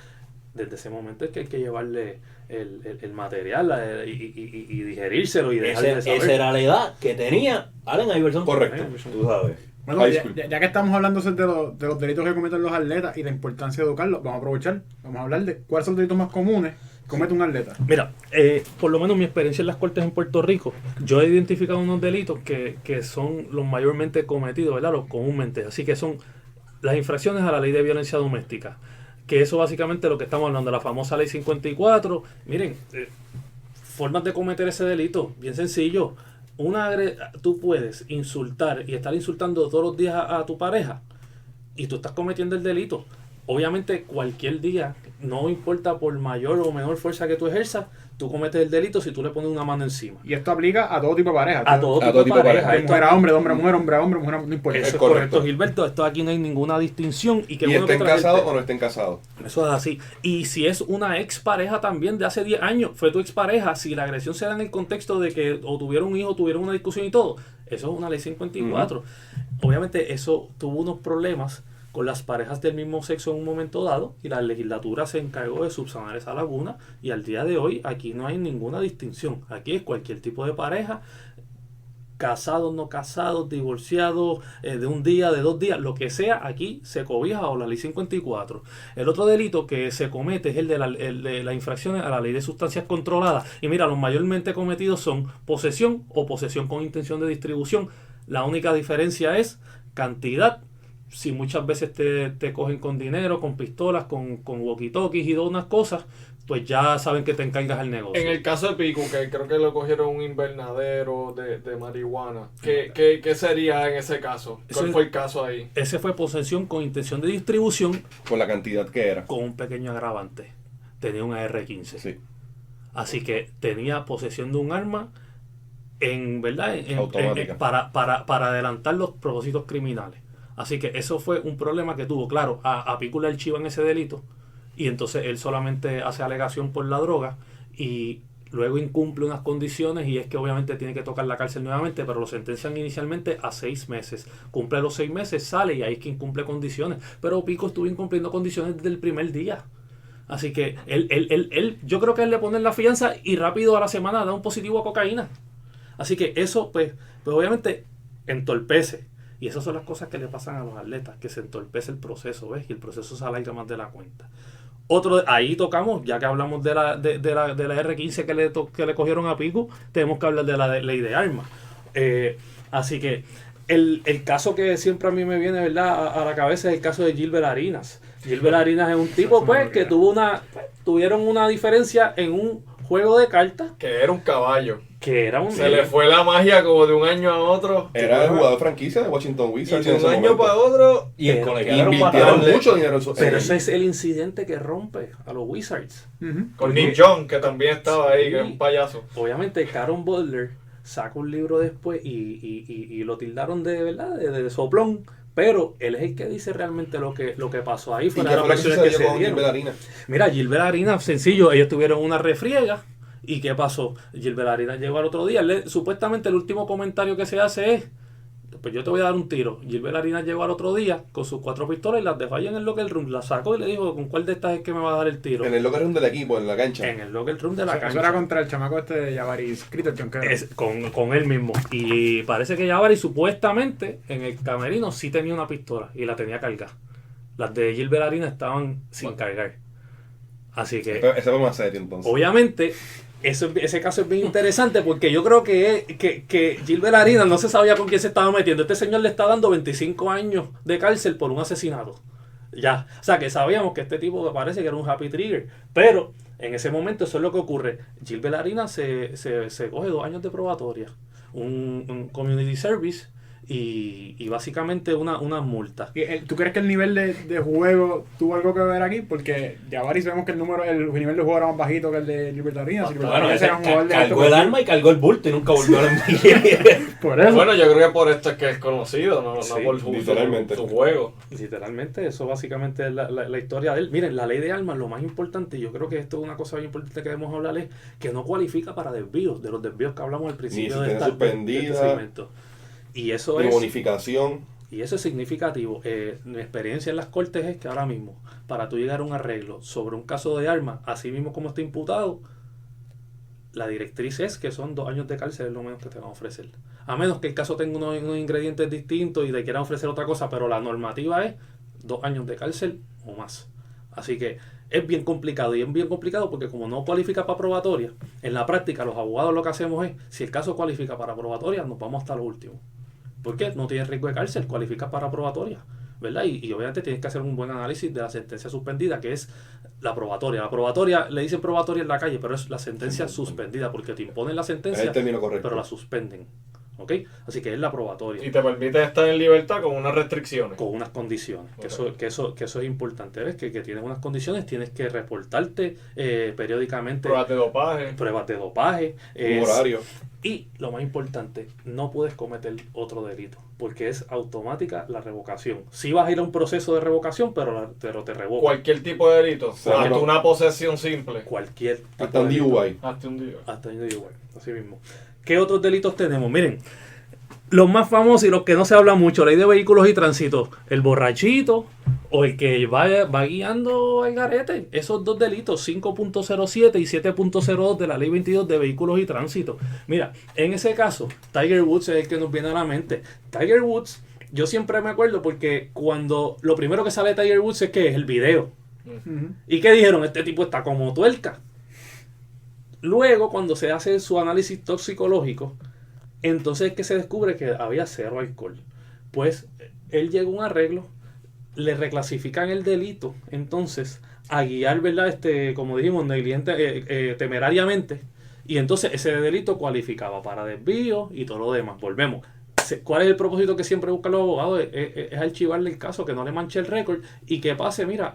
Desde ese momento es que hay que llevarle el material y digerírselo y dejarle saber. Esa era la edad que tenía Allen Iverson. Correcto. Tú sabes. Bueno, High ya, school. ya que estamos hablando de los delitos que cometen los atletas y la importancia de educarlos, vamos a aprovechar, vamos a hablar de cuáles son los delitos más comunes que comete un atleta. Mira, por lo menos mi experiencia en las cortes en Puerto Rico, yo he identificado unos delitos que son los mayormente cometidos, ¿verdad? Los comúnmente. Así que son las infracciones a la ley de violencia doméstica. Que eso básicamente es lo que estamos hablando, la famosa ley 54. Miren, formas de cometer ese delito, bien sencillo. Tú puedes insultar y estar insultando todos los días a tu pareja y tú estás cometiendo el delito. Obviamente cualquier día, no importa por mayor o menor fuerza que tú ejerzas, tú cometes el delito si tú le pones una mano encima. Y esto aplica a todo tipo de pareja. A todo tipo de pareja. De Esto- mujer a hombre, de hombre a mujer, hombre a hombre, mujer a no importa. Eso es correcto. correcto, Gilberto. Esto aquí no hay ninguna distinción. Y que Y bueno que estén trajiste- casados o no estén casados. Eso es así. Y si es una expareja también de hace 10 años, fue tu expareja, si la agresión se da en el contexto de que o tuvieron un hijo, tuvieron una discusión y todo, eso es una ley 54. Obviamente eso tuvo unos problemas con las parejas del mismo sexo en un momento dado y la legislatura se encargó de subsanar esa laguna y al día de hoy aquí no hay ninguna distinción. Aquí es cualquier tipo de pareja, casados, no casados, divorciados, de un día, de 2 días, lo que sea, aquí se cobija bajo la ley 54. El otro delito que se comete es el de las infracciones a la ley de sustancias controladas. Y mira, los mayormente cometidos son posesión o posesión con intención de distribución. La única diferencia es cantidad. Si muchas veces te cogen con dinero, con pistolas, con walkie-talkies y todas unas cosas, pues ya saben que te encargas el negocio. En el caso de Pico, que creo que lo cogieron un invernadero de marihuana, ¿qué sería en ese caso? ¿Cuál Eso- fue el caso ahí? Ese fue posesión con intención de distribución Con la cantidad que era. con un pequeño agravante. Tenía un AR-15. Sí. Así que tenía posesión de un arma ¿verdad? Automática. Para adelantar los propósitos criminales. Así que eso fue un problema que tuvo. Claro, a Pico le archivan ese delito y entonces él solamente hace alegación por la droga y luego incumple unas condiciones y es que obviamente tiene que tocar la cárcel nuevamente, pero lo sentencian inicialmente a 6 meses. Cumple los 6 meses, sale y ahí es que incumple condiciones. Pero Pico estuvo incumpliendo condiciones desde el primer día. Así que yo creo que él le ponen la fianza y rápido a la semana da un positivo a cocaína. Así que eso pues obviamente entorpece. Y esas son las cosas que le pasan a los atletas, que se entorpece el proceso, ¿ves? Y el proceso se alarga más de la cuenta. Ahí tocamos, ya que hablamos de la R15 que le cogieron a Pico, tenemos que hablar de la ley de armas. Así que el caso que siempre a mí me viene, ¿verdad?, a la cabeza es el caso de Gilbert Arenas. Gilbert Arenas es un tipo pues que tuvieron una diferencia en un juego de cartas Que era un caballo. que era un... Se le fue la magia como de un año a otro. Era el jugador franquicia de Washington Y Wizards de en un ese año momento. para otro. Y el Pero colegiado era un Invirtieron matador. mucho dinero en su... Pero ese es el incidente que rompe a los Wizards. Ujú. Con Nick John, que también estaba ahí, que es un payaso. Obviamente Caron Butler saca un libro después y lo tildaron de verdad de soplón Pero él es el que dice realmente lo que pasó ahí. ¿Y Fueron qué las fue lo que versiones que sucedió se con dieron. Gilbert Arenas? Mira, Gilbert Arenas, sencillo, ellos tuvieron una refriega. ¿Y qué pasó? Gilbert Arenas llegó al otro día. Supuestamente el último comentario que se hace es: pues yo te voy a dar un tiro. Gilbert Arenas llegó al otro día con sus 4 pistolas y las dejó ahí en el locker room. Las sacó y le dijo: ¿con cuál de estas es que me va a dar el tiro? En el locker room del equipo, en la cancha. En el locker room de la Eso cancha. era contra el chamaco este de Javaris Critterton, que era. Con él mismo. Y parece que Jabari supuestamente en el camerino sí tenía una pistola y la tenía cargada. Las de Gilbert Arenas estaban sin cargar. Así que, Ese fue más serio entonces. obviamente, ese caso es bien interesante porque yo creo que Gilbert Arenas no se sabía con quién se estaba metiendo. Este señor le está dando 25 años de cárcel por un asesinato. Ya. O sea, que sabíamos que este tipo parece que era un happy trigger. Pero en ese momento eso es lo que ocurre. Gilbert Arenas se coge 2 años de probatoria, un community service y básicamente una multa. ¿Tú crees que el nivel de juego tuvo algo que ver aquí? Porque Javaris vemos que el nivel de juego era más bajito que el de Gilbert Arenas. Bueno, ese cargó el arma y cargó el bulto y nunca volvió a la Por eso. Bueno, yo creo que por esto es que es conocido, no Sí, por literalmente. su juego. Literalmente, eso básicamente es la historia de él. Miren, la ley de armas, lo más importante, yo creo que esto es una cosa bien importante que debemos hablar, es que no cualifica para desvíos, de los desvíos que hablamos al principio Ni si de tiene suspendida, este segmento. Y eso Ni es... bonificación. Y eso es significativo. Mi experiencia en las cortes es que ahora mismo, para tú llegar a un arreglo sobre un caso de armas, así mismo como está imputado, la directriz es que son 2 años de cárcel, es lo menos que te van a ofrecer. A menos que el caso tenga unos ingredientes distintos y te quieran ofrecer otra cosa, pero la normativa es 2 años de cárcel o más. Así que es bien complicado, y es bien complicado porque como no cualifica para probatoria, en la práctica los abogados lo que hacemos es, si el caso cualifica para probatoria, nos vamos hasta lo último. ¿Por qué? No tienes riesgo de cárcel, cualificas para probatoria, ¿verdad? Y obviamente tienes que hacer un buen análisis de la sentencia suspendida, que es la probatoria. La probatoria, le dicen probatoria en la calle, pero es la sentencia suspendida, porque te imponen la Es sentencia, el término correcto. pero la suspenden. ¿Ok? Así que es la probatoria. Y te permite estar en libertad con unas restricciones. Con unas condiciones, Ok. que eso es importante, ¿ves? Que tienes unas condiciones, tienes que reportarte periódicamente Pruebas de dopaje. pruebas de dopaje. Un horario. Y lo más importante, no puedes cometer otro delito, porque es automática la revocación. Sí vas a ir a un proceso de revocación, pero te revocan. Cualquier tipo de delito. Sí, Hasta no. una posesión simple. Cualquier tipo Hasta un de delito. DUI. Hasta un día. Hasta un DUI, así mismo. ¿Qué otros delitos tenemos? Miren, los más famosos y los que no se habla mucho, ley de vehículos y tránsito, el borrachito o el que va guiando al garete. Esos 2 delitos, 5.07 y 7.02 de la ley 22 de vehículos y tránsito. Mira, en ese caso, Tiger Woods es el que nos viene a la mente. Tiger Woods, yo siempre me acuerdo porque cuando lo primero que sale de Tiger Woods es que es el video. Ujú. ¿Y qué dijeron? Este tipo está como tuerca. Luego, cuando se hace su análisis toxicológico, entonces es que se descubre que había 0 alcohol. Pues él llegó a un arreglo, le reclasifican el delito, entonces, a guiar, ¿verdad? Como dijimos, temerariamente, y entonces ese delito cualificaba para desvío y todo lo demás. Volvemos. ¿Cuál es el propósito que siempre buscan los abogados? Es archivarle el caso, que no le manche el récord y que pase, mira,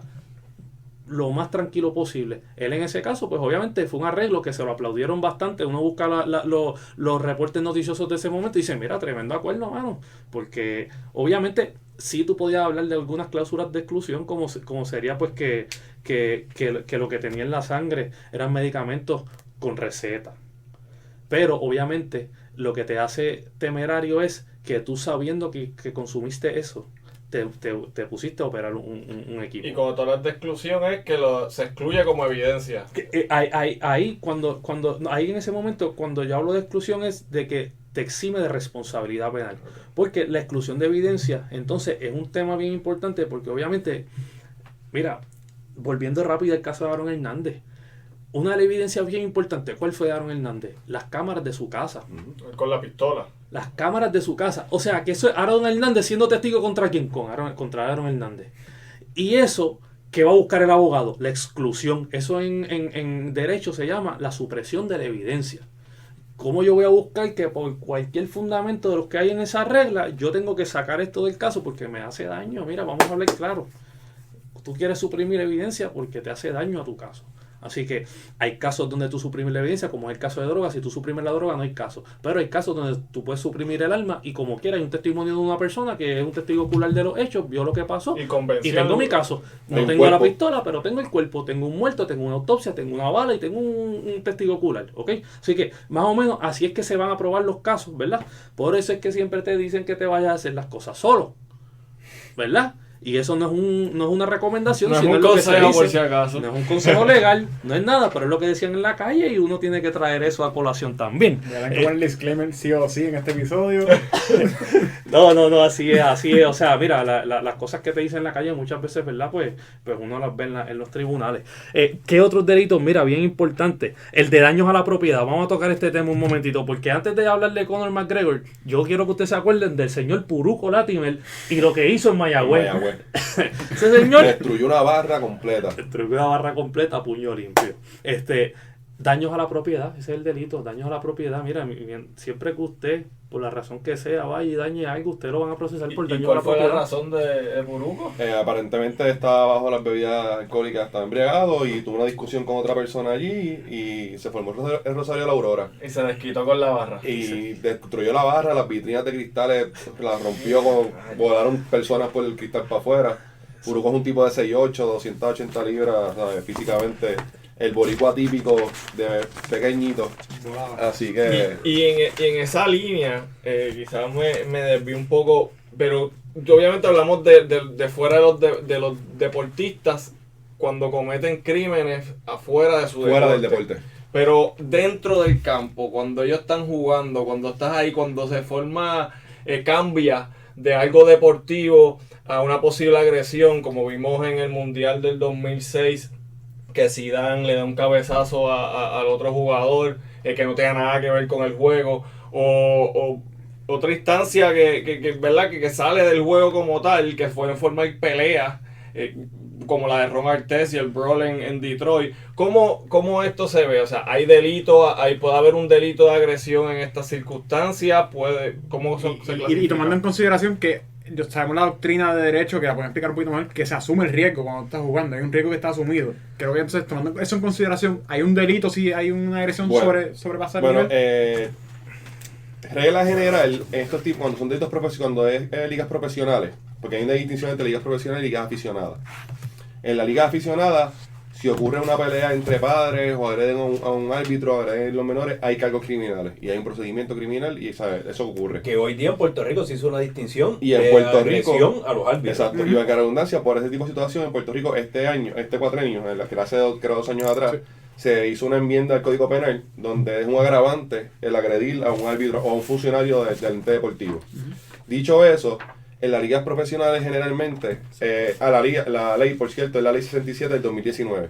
lo más tranquilo posible. Él en ese caso, pues obviamente fue un arreglo que se lo aplaudieron bastante. Uno busca los reportes noticiosos de ese momento y dice, mira, tremendo acuerdo, mano. Porque obviamente sí tú podías hablar de algunas cláusulas de exclusión, como sería pues que lo que tenía en la sangre eran medicamentos con receta. Pero obviamente lo que te hace temerario es que tú, sabiendo que consumiste eso, te pusiste a operar un equipo. Y cuando tú hablas de exclusión es que se excluye como evidencia. Ahí en ese momento, cuando yo hablo de exclusión, es de que te exime de responsabilidad penal. Porque la exclusión de evidencia, entonces, es un tema bien importante, porque obviamente, mira, volviendo rápido al caso de Aaron Hernández, una de las evidencias bien importantes, ¿cuál fue de Aaron Hernández? Las cámaras de su casa. Con la pistola. Las cámaras de su casa. O sea, que eso es Aaron Hernández siendo testigo contra quién? Contra Aaron Hernández. Y eso, ¿qué va a buscar el abogado? La exclusión. Eso en derecho se llama la supresión de la evidencia. ¿Cómo yo voy a buscar que por cualquier fundamento de los que hay en esa regla, yo tengo que sacar esto del caso porque me hace daño? Mira, vamos a hablar claro. Tú quieres suprimir evidencia porque te hace daño a tu caso. Así que hay casos donde tú suprimes la evidencia, como es el caso de drogas. Si tú suprimes la droga, no hay caso. Pero hay casos donde tú puedes suprimir el arma y como quiera hay un testimonio de una persona que es un testigo ocular de los hechos, vio lo que pasó y tengo mi caso. No tengo la pistola, pero tengo el cuerpo, tengo un muerto, tengo una autopsia, tengo una bala y tengo un testigo ocular, ¿ok? Así que más o menos así es que se van a probar los casos, ¿verdad? Por eso es que siempre te dicen que te vayas a hacer las cosas solo, ¿verdad? Y eso no es una recomendación, no sino es un lo que se consejo dice. por si acaso. No es un consejo legal, no es nada, pero es lo que decían en la calle y uno tiene que traer eso a colación también. Verán que poner el disclaimer sí o sí en este episodio. No, así es. O sea, mira, las cosas que te dicen en la calle muchas veces, ¿verdad? Pues uno las ve en los tribunales. ¿Qué otros delitos? Mira, bien importante. El de daños a la propiedad. Vamos a tocar este tema un momentito, porque antes de hablar de Conor McGregor, yo quiero que ustedes se acuerden del señor Puruco Latimer y lo que hizo en Mayagüez. Ese señor destruyó una barra completa. Destruyó una barra completa a puño limpio. Daños a la propiedad, ese es el delito, daños a la propiedad. Mira, siempre que usted, por la razón que sea, vaya y dañe algo, usted lo van a procesar por daño a la propiedad. ¿Y cuál fue la razón de Puruco? Aparentemente estaba bajo las bebidas alcohólicas, estaba embriagado y tuvo una discusión con otra persona allí y se formó el Rosario de la Aurora. Y se desquitó con la barra. Y destruyó la barra, las vitrinas de cristales las rompió, volaron personas por el cristal para afuera. Puruco es un tipo de 6'8", 280 libras, ¿sabes? Físicamente el boricua típico de pequeñito. Así que... Y en esa línea, quizás me desvío un poco, pero obviamente hablamos de fuera de los deportistas cuando cometen crímenes afuera de su fuera deporte. del deporte. Pero dentro del campo, cuando ellos están jugando, cuando estás ahí, cuando se forma, cambia de algo deportivo a una posible agresión, como vimos en el Mundial del 2006, que Zidane le da un cabezazo al otro jugador que no tenga nada que ver con el juego, o otra instancia que ¿verdad? Que sale del juego como tal, que fue en forma de pelea, como la de Ron Artest y el brawl en Detroit. ¿Cómo esto se ve? O sea, ¿hay delito? ¿Puede haber un delito de agresión en estas circunstancias? ¿Cómo se clasifica? Y tomando en consideración que sabemos la doctrina de derecho, que la pueden explicar un poquito más, que se asume el riesgo cuando estás jugando, hay un riesgo que está asumido. Creo que entonces, tomando eso en consideración, ¿hay un delito si hay una agresión sobrepasar el nivel? Regla general, estos tipos, cuando son delitos profesionales, cuando es ligas profesionales, porque hay una distinción entre ligas profesionales y ligas aficionadas. En la liga aficionada, si ocurre una pelea entre padres o agreden a un árbitro, agreden a los menores, hay cargos criminales y hay un procedimiento criminal y ¿sabes? Eso ocurre. Que hoy día en Puerto Rico se hizo una distinción y en Puerto Rico a los árbitros. Exacto, y en redundancia, por ese tipo de situación en Puerto Rico este cuatrienio, en la que hace creo 2 años atrás, se hizo una enmienda al Código Penal donde es un agravante el agredir a un árbitro o a un funcionario del ente deportivo. Dicho eso, en las ligas profesionales generalmente, la ley, por cierto, es la ley 67 del 2019.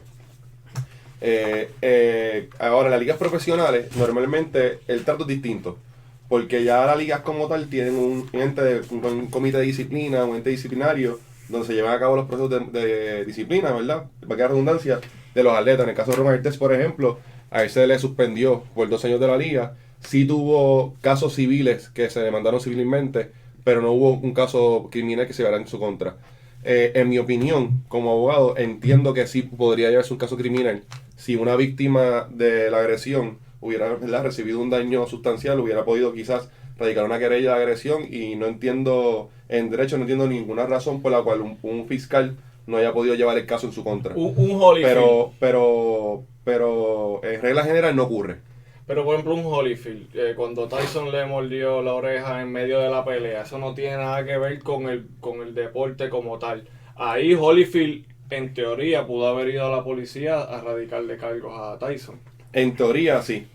Ahora, en las ligas profesionales, normalmente el trato es distinto, porque ya las ligas como tal tienen un comité de disciplina, un ente disciplinario, donde se llevan a cabo los procesos de disciplina, ¿verdad? Para que haya redundancia, de los atletas. En el caso de Ron Artest, por ejemplo, a él se le suspendió por 2 años de la liga. Sí tuvo casos civiles que se demandaron civilmente, pero no hubo un caso criminal que se llevara en su contra. En mi opinión, como abogado, entiendo que sí podría llevarse un caso criminal si una víctima de la agresión hubiera, ¿verdad?, recibido un daño sustancial, hubiera podido quizás radicar una querella de agresión, y no entiendo, en derecho no entiendo ninguna razón por la cual un fiscal no haya podido llevar el caso en su contra. Un Holyfield. Pero en regla general no ocurre. Pero por ejemplo un Holyfield, cuando Tyson le mordió la oreja en medio de la pelea, eso no tiene nada que ver con el deporte como tal. Ahí Holyfield, en teoría, pudo haber ido a la policía a radicarle cargos a Tyson. En teoría sí.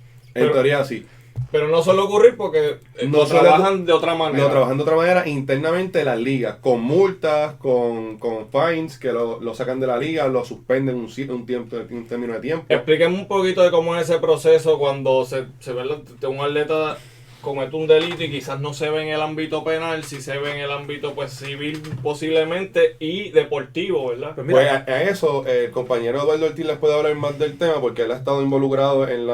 Pero no suele ocurrir porque no trabajan de otra manera. No, trabajan de otra manera internamente las ligas, con multas, con fines, que lo sacan de la liga, lo suspenden un término de tiempo. Explíquenme un poquito de cómo es ese proceso cuando se ve un atleta comete un delito y quizás no se ve en el ámbito penal, si se ve en el ámbito pues civil posiblemente y deportivo, ¿verdad? Pues a eso el compañero Eduardo Ortiz les puede hablar más del tema, porque él ha estado involucrado en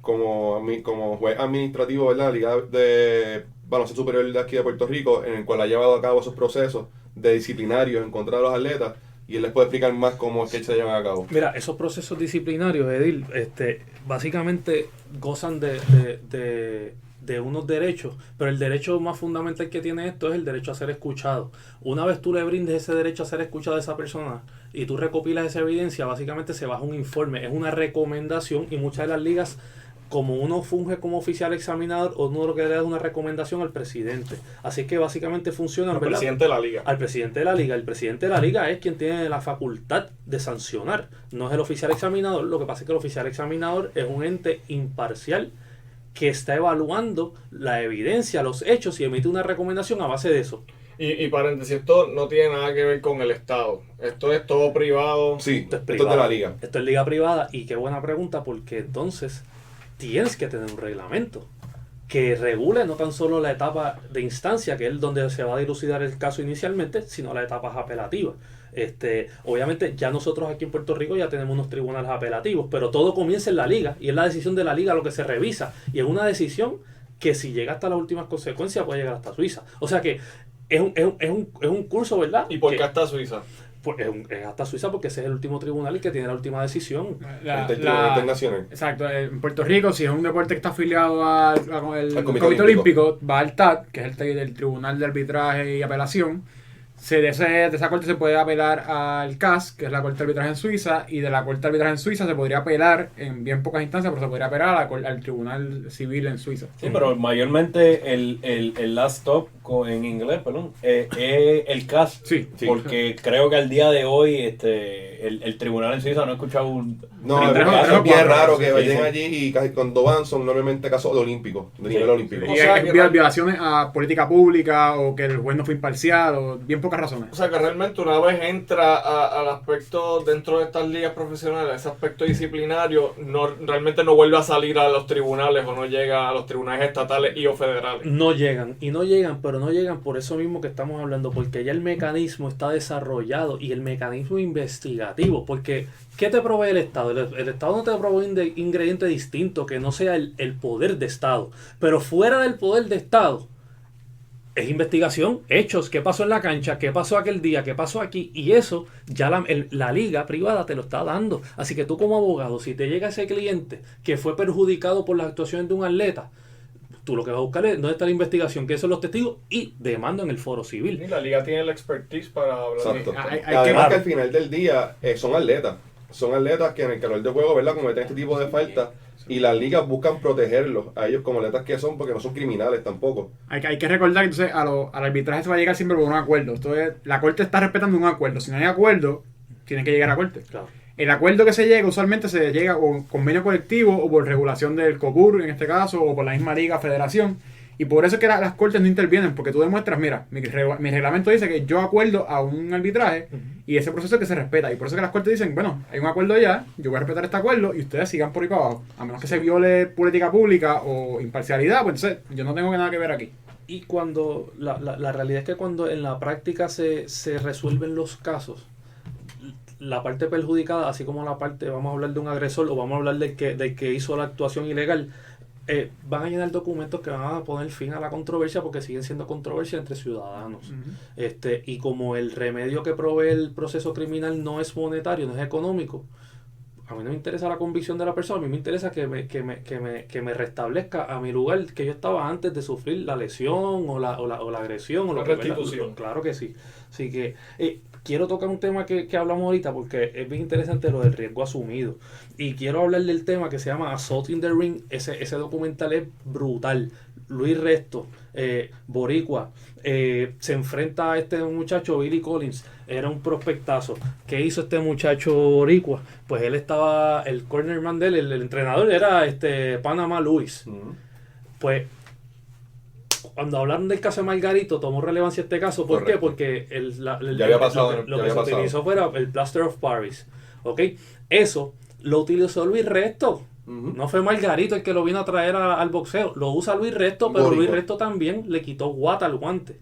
como juez administrativo, ¿verdad?, Liga de Baloncesto Superior de aquí de Puerto Rico, en el cual ha llevado a cabo esos procesos de disciplinarios en contra de los atletas, y él les puede explicar más cómo es que se llevan a cabo. Mira, esos procesos disciplinarios, Edil, básicamente gozan de unos derechos, pero el derecho más fundamental que tiene esto es el derecho a ser escuchado. Una vez tú le brindes ese derecho a ser escuchado a esa persona y tú recopilas esa evidencia, básicamente se baja un informe, es una recomendación, y muchas de las ligas, como uno funge como oficial examinador, uno lo que le da es una recomendación al presidente. Así que básicamente funciona, El ¿verdad? presidente de la liga. Al presidente de la liga. El presidente de la liga es quien tiene la facultad de sancionar, no es el oficial examinador. Lo que pasa es que el oficial examinador es un ente imparcial que está evaluando la evidencia, los hechos, y emite una recomendación a base de eso. Y paréntesis, esto no tiene nada que ver con el Estado. Esto es todo privado. Sí, Esto es esto es de privado. la liga. Esto es liga privada, y qué buena pregunta, porque entonces tienes que tener un reglamento que regule no tan solo la etapa de instancia, que es donde se va a dilucidar el caso inicialmente, sino las etapas apelativas. Obviamente ya nosotros aquí en Puerto Rico ya tenemos unos tribunales apelativos, pero todo comienza en la liga, y es la decisión de la liga lo que se revisa, y es una decisión que si llega hasta las últimas consecuencias puede llegar hasta Suiza. O sea que es un curso, ¿verdad? ¿Y por Que- qué hasta Suiza? pues es hasta Suiza, porque ese es el último tribunal y que tiene la última decisión. La- El la- internacional. Exacto, en Puerto Rico, si es un deporte que está afiliado al Al Comité Comité Olímpico, va al TAT, que es el Tribunal de Arbitraje y Apelación. De esa corte se puede apelar al CAS, que es la Corte de Arbitraje en Suiza, y de la Corte de Arbitraje en Suiza se podría apelar en bien pocas instancias, pero se podría apelar al Tribunal Civil en Suiza. Sí, pero mayormente el last stop en inglés, perdón, es el CAS. Sí, Sí. Porque creo que al día de hoy el tribunal en Suiza no he escuchado un... No, Pero es tres o bien cuatro, raro que sí, vayan sí. allí, y casi cuando van son normalmente casos olímpicos, de nivel Sí. olímpico. Y O sea, hay que violaciones a política pública o que el juez no fue imparcial o bien pocas razones. O sea que realmente una vez entra al aspecto dentro de estas ligas profesionales, ese aspecto disciplinario, realmente no vuelve a salir a los tribunales o no llega a los tribunales estatales y o federales. No llegan, pero no llegan por eso mismo que estamos hablando, porque ya el mecanismo está desarrollado, y el mecanismo investigativo, porque ¿qué te provee el Estado? El Estado no te provee un ingrediente distinto que no sea el poder de Estado, pero fuera del poder de Estado es investigación, hechos, qué pasó en la cancha, qué pasó aquel día, qué pasó aquí, y eso ya la liga privada te lo está dando. Así que tú como abogado, si te llega ese cliente que fue perjudicado por las actuaciones de un atleta, tú lo que vas a buscar es dónde está la investigación, qué son los testigos, y demanda en el foro civil. Y la liga tiene la expertise para hablar Exacto. de Hay Además que- que al final del día son atletas. Son atletas que en el calor de juego, ¿verdad?, cometen este tipo de faltas, y las ligas buscan protegerlos a ellos como atletas que son, porque no son criminales tampoco. Hay que recordar que entonces al arbitraje se va a llegar siempre por un acuerdo. Entonces, la corte está respetando un acuerdo. Si no hay acuerdo, tienen que llegar a corte. Claro. El acuerdo que se llega, usualmente se llega o convenio colectivo o por regulación del COCUR, en este caso, o por la misma liga, federación. Y por eso es que las cortes no intervienen, porque tú demuestras, mira, mi reglamento dice que yo acuerdo a un arbitraje y ese proceso es que se respeta. Y por eso es que las cortes dicen, bueno, hay un acuerdo ya, yo voy a respetar este acuerdo y ustedes sigan por ahí para abajo. A menos que se viole política pública o imparcialidad, pues entonces yo no tengo nada que ver aquí. Y cuando la realidad es que cuando en la práctica se resuelven los casos, la parte perjudicada, así como la parte, vamos a hablar de un agresor o vamos a hablar del que hizo la actuación ilegal, van a llenar documentos que van a poner fin a la controversia, porque siguen siendo controversias entre ciudadanos. Y como el remedio que provee el proceso criminal no es monetario, no es económico, a mí no me interesa la convicción de la persona, a mí me interesa que me restablezca a mi lugar que yo estaba antes de sufrir la lesión o la agresión o La lo que, restitución. claro que sí. Así que quiero tocar un tema que hablamos ahorita, porque es bien interesante lo del riesgo asumido. Y quiero hablar del tema que se llama Assault in the Ring. Ese documental es brutal. Luis Resto, boricua, se enfrenta a este muchacho Billy Collins. Era un prospectazo. ¿Qué hizo este muchacho boricua? Pues él estaba, el cornerman de él, el entrenador era Panamá Luis. Pues cuando hablaron del caso de Margarito, tomó relevancia este caso. ¿Por qué? Correcto. Porque Ya había pasado, lo que ya se había pasado. utilizó fuera el Plaster of Paris. ¿Ok? Eso lo utilizó Luis Resto. No fue Margarito el que lo vino a traer al boxeo. Lo usa Luis Resto, pero Boricua. Luis Resto también le quitó guata al guante.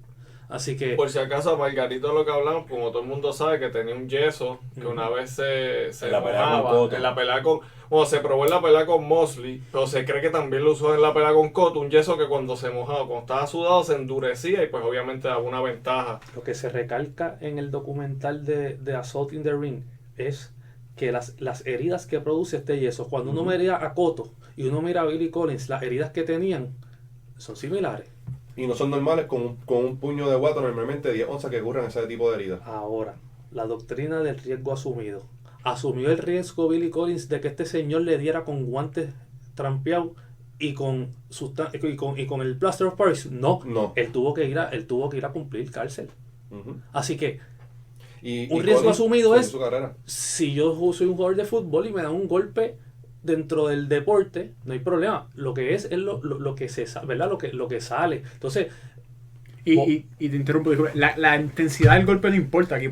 Así que Por si acaso, Margarito, lo que hablamos, como todo el mundo sabe, que tenía un yeso, que una vez se En la pelea con mojaba, Cotto. en la pelea con... Bueno, se probó en la pelea con Mosley, pero se cree que también lo usó en la pelea con Cotto, un yeso que cuando se mojaba, cuando estaba sudado, se endurecía y pues obviamente daba una ventaja. lo que se recalca en el documental de Assault in the Ring es que las heridas que produce este yeso, cuando uno mira a Cotto y uno mira a Billy Collins, las heridas que tenían son similares. Y no son normales con un puño de guato, normalmente 10 onzas que ocurren ese tipo de heridas. Ahora, la doctrina del riesgo asumido. Asumió el riesgo Billy Collins de que este señor le diera con guantes trampeados y con el plaster of Paris. No, No. Él tuvo que ir a cumplir cárcel. Ujú. Así que Y un riesgo Collins asumido fue es su carrera. si yo soy un jugador de fútbol y me dan un golpe dentro del deporte, no hay problema. Lo que es lo que se sabe, ¿verdad? Lo que sale. Entonces, Y te interrumpo, disculpe. La intensidad del golpe no importa. Aquí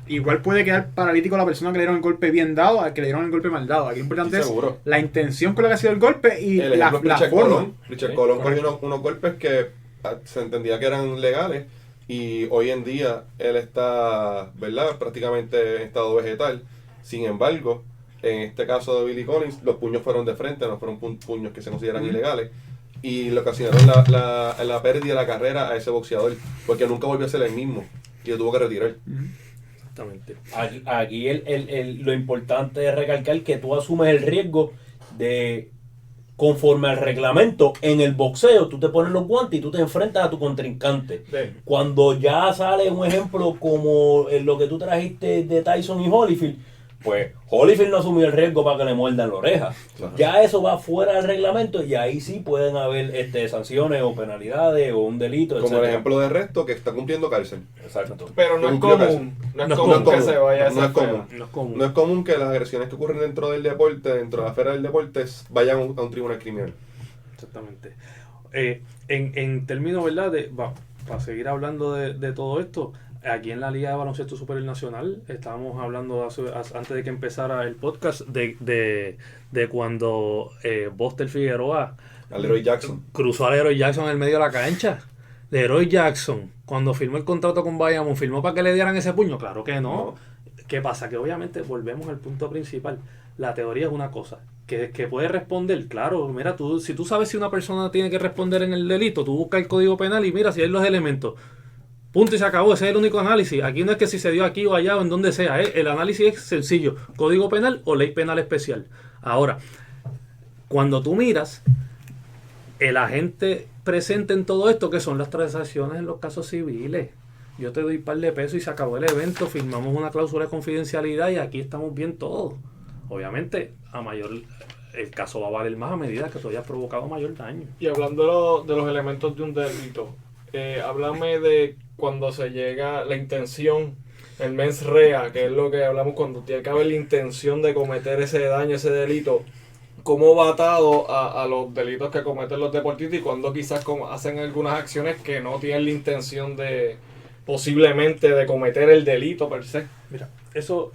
igual puede quedar paralítico la persona que le dieron el golpe bien dado al que le dieron el golpe mal dado. Aquí lo importante Sí, es seguro. la intención con la que ha sido el golpe y El la ejemplo es Richard forma. Colón. Richard Sí, Colón correcto. cogió unos golpes que se entendía que eran legales y hoy en día él está, ¿verdad?, prácticamente en estado vegetal. Sin embargo, en este caso de Billy Collins, los puños fueron de frente, no fueron puños que se consideran ilegales. Y le ocasionaron la pérdida de la carrera a ese boxeador, porque nunca volvió a ser el mismo y lo tuvo que retirar. exactamente. Aquí lo importante es recalcar que tú asumes el riesgo de, conforme al reglamento, en el boxeo, tú te pones los guantes y tú te enfrentas a tu contrincante. Cuando ya sale un ejemplo como lo que tú trajiste de Tyson y Holyfield, pues Holyfield no asumió el riesgo para que le muerdan la oreja. Claro. Ya eso va fuera del reglamento y ahí sí pueden haber sanciones o penalidades o un delito, Como el etcétera. ejemplo de Resto, que está cumpliendo cárcel. Exacto. Pero no es Cumplió común, no es No es común común. que se vaya a No esa es común. esfera. No es común. No es común que las agresiones que ocurren dentro del deporte, dentro de la esfera del deporte, vayan a un tribunal criminal. Exactamente. En términos, ¿verdad? Para seguir hablando de todo esto, aquí en la Liga de Baloncesto Superior Nacional, estábamos hablando antes de que empezara el podcast de cuando Buster Figueroa Al Leroy Jackson. cruzó a Leroy Jackson en el medio de la cancha. Leroy Jackson, cuando firmó el contrato con Bayamón, ¿firmó para que le dieran ese puño? Claro que no. ¿Qué pasa? Que obviamente volvemos al punto principal. La teoría es una cosa. Que puede responder, claro, mira, si tú sabes si una persona tiene que responder en el delito, tú buscas el código penal y mira si hay los elementos. Punto y se acabó, ese es el único análisis. Aquí no es que si se dio aquí o allá o en donde sea, el análisis es sencillo, código penal o ley penal especial. Ahora, cuando tú miras, el agente presente en todo esto, que son las transacciones en los casos civiles. Yo te doy un par de pesos y se acabó el evento, firmamos una cláusula de confidencialidad y aquí estamos bien todos. Obviamente, el caso va a valer más a medida que tú hayas provocado mayor daño. Y hablando de los elementos de un delito, háblame de cuando se llega la intención, el mens rea, que es lo que hablamos cuando tiene que haber la intención de cometer ese daño, ese delito. ¿Cómo va atado a los delitos que cometen los deportistas y cuando quizás hacen algunas acciones que no tienen la intención posiblemente de cometer el delito per se? Mira, eso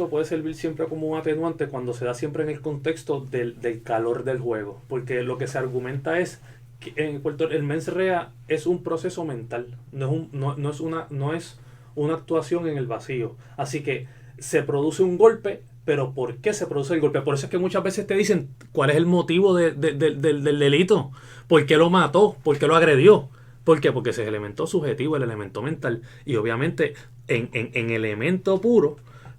puede servir siempre como un atenuante cuando se da siempre en el contexto del calor del juego. Porque lo que se argumenta es que en Puerto el mens rea es un proceso mental, no es una actuación en el vacío. Así que se produce un golpe, pero ¿por qué se produce el golpe? Por eso es que muchas veces te dicen cuál es el motivo del delito. ¿Por qué lo mató? ¿Por qué lo agredió? ¿Por qué? Porque ese es el elemento subjetivo, el elemento mental. Y obviamente en elemento puro,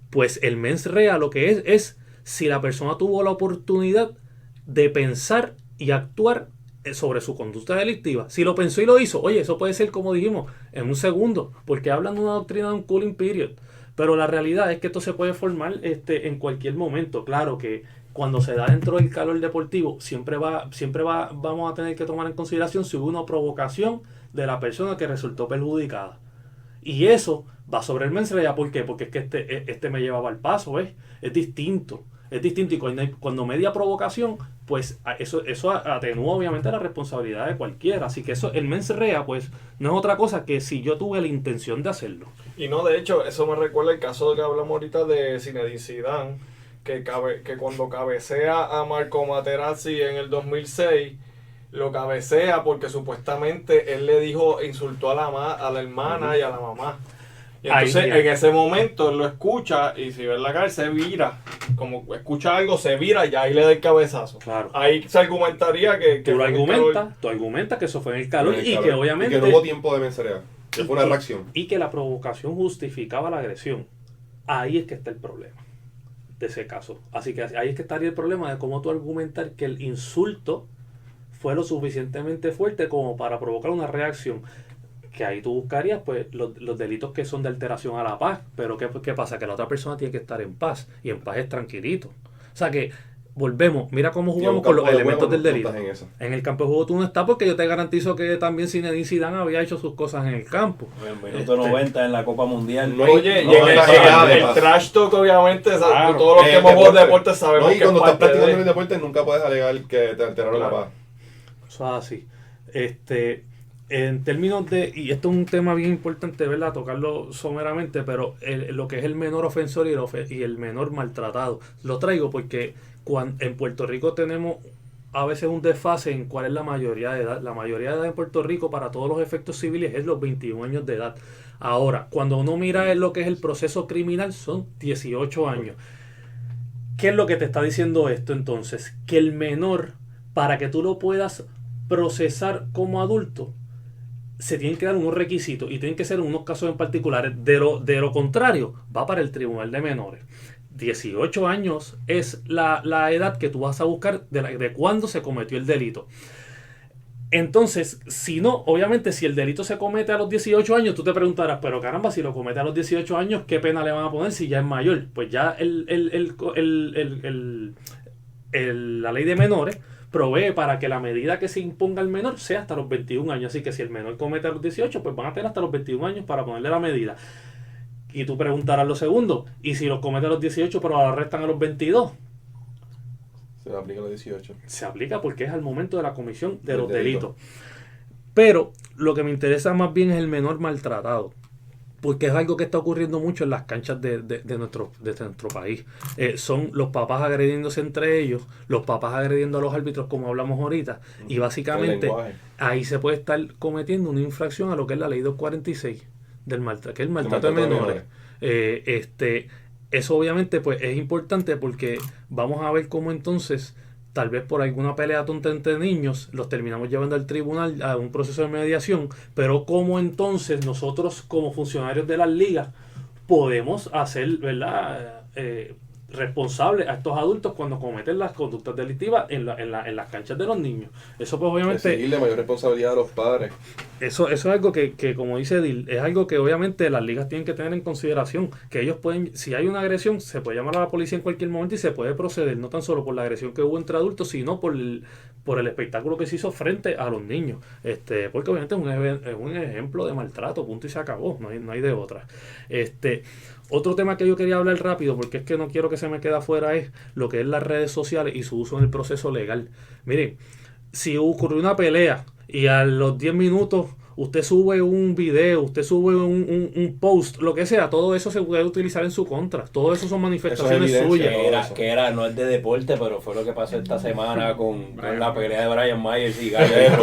pues el mens rea lo que es si la persona tuvo la oportunidad de pensar y actuar sobre su conducta delictiva. Si lo pensó y lo hizo, oye, eso puede ser, como dijimos, en un segundo, porque hablan de una doctrina de un cooling period. Pero la realidad es que esto se puede formar en cualquier momento. Claro que cuando se da dentro del calor deportivo, siempre vamos a tener que tomar en consideración si hubo una provocación de la persona que resultó perjudicada. Y eso va sobre el mens rea. ¿Por qué? Porque es que este me llevaba al paso, ¿ves? Es distinto. Y cuando media provocación, pues eso atenúa obviamente la responsabilidad de cualquiera. Así que el mens rea, pues, no es otra cosa que si yo tuve la intención de hacerlo. Y no, de hecho, eso me recuerda el caso de que hablamos ahorita de Zinedine Zidane, que cuando cabecea a Marco Materazzi en el 2006, lo cabecea porque supuestamente él le dijo, insultó a la hermana y a la mamá. Y entonces en ese momento él lo escucha y si ve en la cara se vira, como escucha algo se vira y ahí le da el cabezazo. Claro. Ahí se argumentaría que tú argumentas que eso fue en el calor y que obviamente y que no hubo tiempo de mensajería, que fue una reacción. Y que la provocación justificaba la agresión. Ahí es que está el problema de ese caso. Así que ahí es que estaría el problema de cómo tú argumentar que el insulto fue lo suficientemente fuerte como para provocar una reacción. Que ahí tú buscarías pues los delitos que son de alteración a la paz. Pero ¿qué pasa? Que la otra persona tiene que estar en paz. Y en paz es tranquilito. O sea que volvemos, mira cómo jugamos con los elementos del delito. En el campo de juego tú no estás porque yo te garantizo que también Zinedine Zidane había hecho sus cosas en el campo. En el minuto 90 en la Copa Mundial. Oye, y el trash talk obviamente, claro, todos los que hemos jugado deportes sabemos que y cuando estás practicando en el deporte nunca puedes alegar que te alteraron la paz. Eso es así. En términos de, y esto es un tema bien importante, ¿verdad? Tocarlo someramente, pero lo que es el menor ofensor y el menor maltratado, lo traigo porque en Puerto Rico tenemos a veces un desfase en cuál es la mayoría de edad. La mayoría de edad en Puerto Rico para todos los efectos civiles es los 21 años de edad. Ahora, cuando uno mira lo que es el proceso criminal, son 18 años. ¿Qué es lo que te está diciendo esto entonces? Que el menor, para que tú lo puedas procesar como adulto, se tienen que dar unos requisitos y tienen que ser unos casos en particulares. De lo contrario, va para el tribunal de menores. 18 años es la edad que tú vas a buscar de cuándo se cometió el delito. Entonces, si no, obviamente, si el delito se comete a los 18 años, tú te preguntarás, pero caramba, si lo comete a los 18 años, ¿qué pena le van a poner si ya es mayor? Pues ya la ley de menores provee para que la medida que se imponga al menor sea hasta los 21 años. Así que si el menor comete a los 18, pues van a tener hasta los 21 años para ponerle la medida. Y tú preguntarás lo segundo, ¿y si los comete a los 18 pero lo arrestan a los 22? Se le aplica a los 18. Se aplica porque es al momento de la comisión de los delitos. Pero lo que me interesa más bien es el menor maltratado. Porque es algo que está ocurriendo mucho en las canchas de nuestro país. Son los papás agrediéndose entre ellos, los papás agrediendo a los árbitros como hablamos ahorita. Y básicamente ahí se puede estar cometiendo una infracción a lo que es la ley 246 del maltrato, que es el maltrato de menores. Eso obviamente pues es importante porque vamos a ver cómo entonces tal vez por alguna pelea tonta entre niños los terminamos llevando al tribunal a un proceso de mediación, pero cómo entonces nosotros como funcionarios de las ligas podemos hacer, ¿verdad?, responsables a estos adultos cuando cometen las conductas delictivas en las canchas de los niños. Eso pues obviamente... Exigirle mayor responsabilidad a los padres. Eso es algo que como dice Edil, es algo que obviamente las ligas tienen que tener en consideración, que ellos pueden, si hay una agresión, se puede llamar a la policía en cualquier momento y se puede proceder, no tan solo por la agresión que hubo entre adultos, sino por el espectáculo que se hizo frente a los niños. Porque obviamente es un ejemplo de maltrato, punto y se acabó, no hay de otra. Otro tema que yo quería hablar rápido, porque es que no quiero que se me quede afuera, es lo que es las redes sociales y su uso en el proceso legal. Miren, si ocurrió una pelea y a los 10 minutos usted sube un video, usted sube un post, lo que sea, todo eso se puede utilizar en su contra. Todo eso son manifestaciones suyas. No es de deporte, pero fue lo que pasó esta semana con la pelea de Brian Myers y Gallo.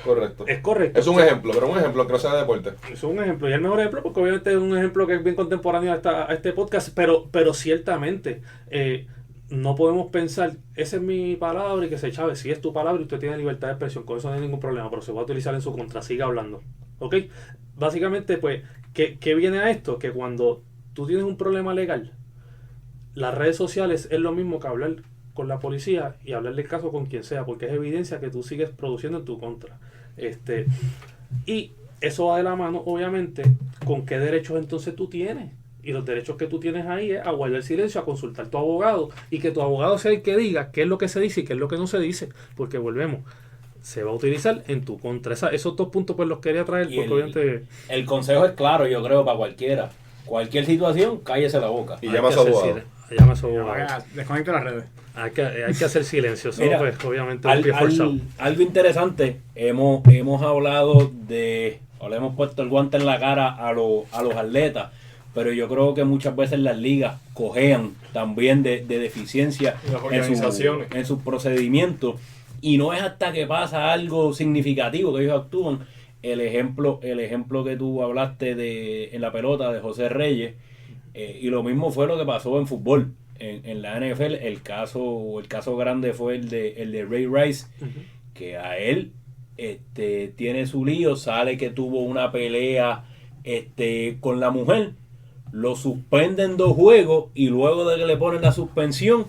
Correcto. Es correcto. Es un ejemplo, pero un ejemplo que no sea de deporte. Es un ejemplo, y el mejor ejemplo, porque obviamente es un ejemplo que es bien contemporáneo a este podcast, pero ciertamente no podemos pensar, esa es mi palabra y que se chave, si es tu palabra y usted tiene libertad de expresión, con eso no hay ningún problema, pero se va a utilizar en su contra, siga hablando. ¿Ok? Básicamente, pues, ¿qué viene a esto? Que cuando tú tienes un problema legal, las redes sociales es lo mismo que hablar con la policía y hablar del caso con quien sea, porque es evidencia que tú sigues produciendo en tu contra. Y eso va de la mano, obviamente, con qué derechos entonces tú tienes. Y los derechos que tú tienes ahí es a guardar silencio, a consultar a tu abogado y que tu abogado sea el que diga qué es lo que se dice y qué es lo que no se dice, porque volvemos, se va a utilizar en tu contra. Esos dos puntos pues los quería traer porque obviamente... El consejo es claro, yo creo, para cualquiera. Cualquier situación, cállese la boca. Y llama a su abogado. Llama a su abogado. Desconecta las redes. Hay que hacer silencio. Eso Mira, pues obviamente es un pie forzado. Algo interesante, hemos hablado le hemos puesto el guante en la cara a los atletas, pero yo creo que muchas veces las ligas cojean también de deficiencia en sus procedimientos Y no es hasta que pasa algo significativo que ellos actúan. El ejemplo que tú hablaste en la pelota de José Reyes, y lo mismo fue lo que pasó en fútbol. En la NFL el caso grande fue el de Ray Rice, que a él tiene su lío, sale que tuvo una pelea con la mujer, lo suspenden 2 juegos y luego de que le ponen la suspensión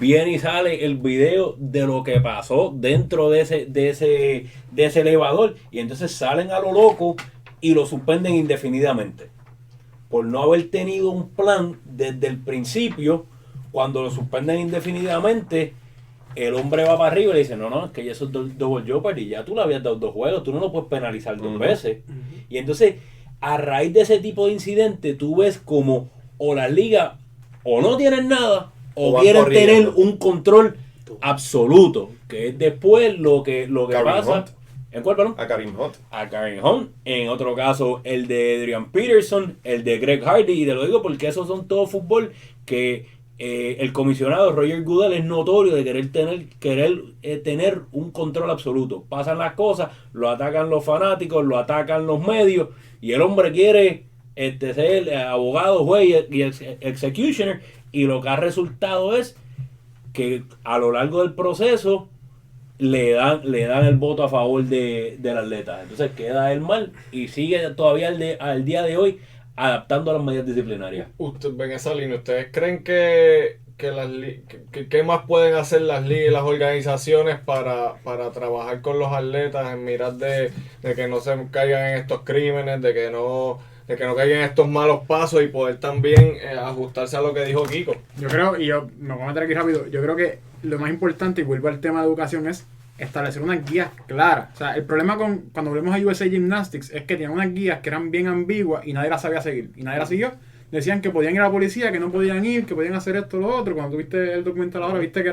viene y sale el video de lo que pasó dentro de ese elevador, y entonces salen a lo loco y lo suspenden indefinidamente por no haber tenido un plan desde el principio. Cuando lo suspenden indefinidamente, el hombre va para arriba y le dice, no, es que ya eso es double jeopardy, ya tú le habías dado 2 juegos, tú no lo puedes penalizar 2 veces. Y entonces, a raíz de ese tipo de incidentes, tú ves como o las ligas o no tienen nada o quieren tener un control absoluto, que es después lo que pasa. Hunt. ¿En cuál, perdón? A Kareem Hunt. A Kareem Hunt. En otro caso, el de Adrian Peterson, el de Greg Hardy, y te lo digo porque esos son todo fútbol que el comisionado Roger Goodell es notorio de querer tener un control absoluto. Pasan las cosas, lo atacan los fanáticos, lo atacan los medios, y el hombre quiere ser abogado, juez y executioner, y lo que ha resultado es que a lo largo del proceso le dan el voto a favor del atleta. Entonces queda él mal y sigue todavía al día de hoy adaptando a las medidas disciplinarias. Usted ven esa línea. ¿Ustedes creen que qué más pueden hacer las ligas y las organizaciones para trabajar con los atletas en miras de que no se caigan en estos crímenes, de que no caigan en estos malos pasos, y poder también ajustarse a lo que dijo Kiko? Yo creo, y yo me voy a meter aquí rápido, yo creo que lo más importante, y vuelvo al tema de educación, es establecer unas guías claras. O sea, el problema cuando volvemos a USA Gymnastics es que tenían unas guías que eran bien ambiguas y nadie las sabía seguir. Y nadie las siguió. Decían que podían ir a la policía, que no podían ir, que podían hacer esto o lo otro. Cuando tuviste el documental ahora, viste que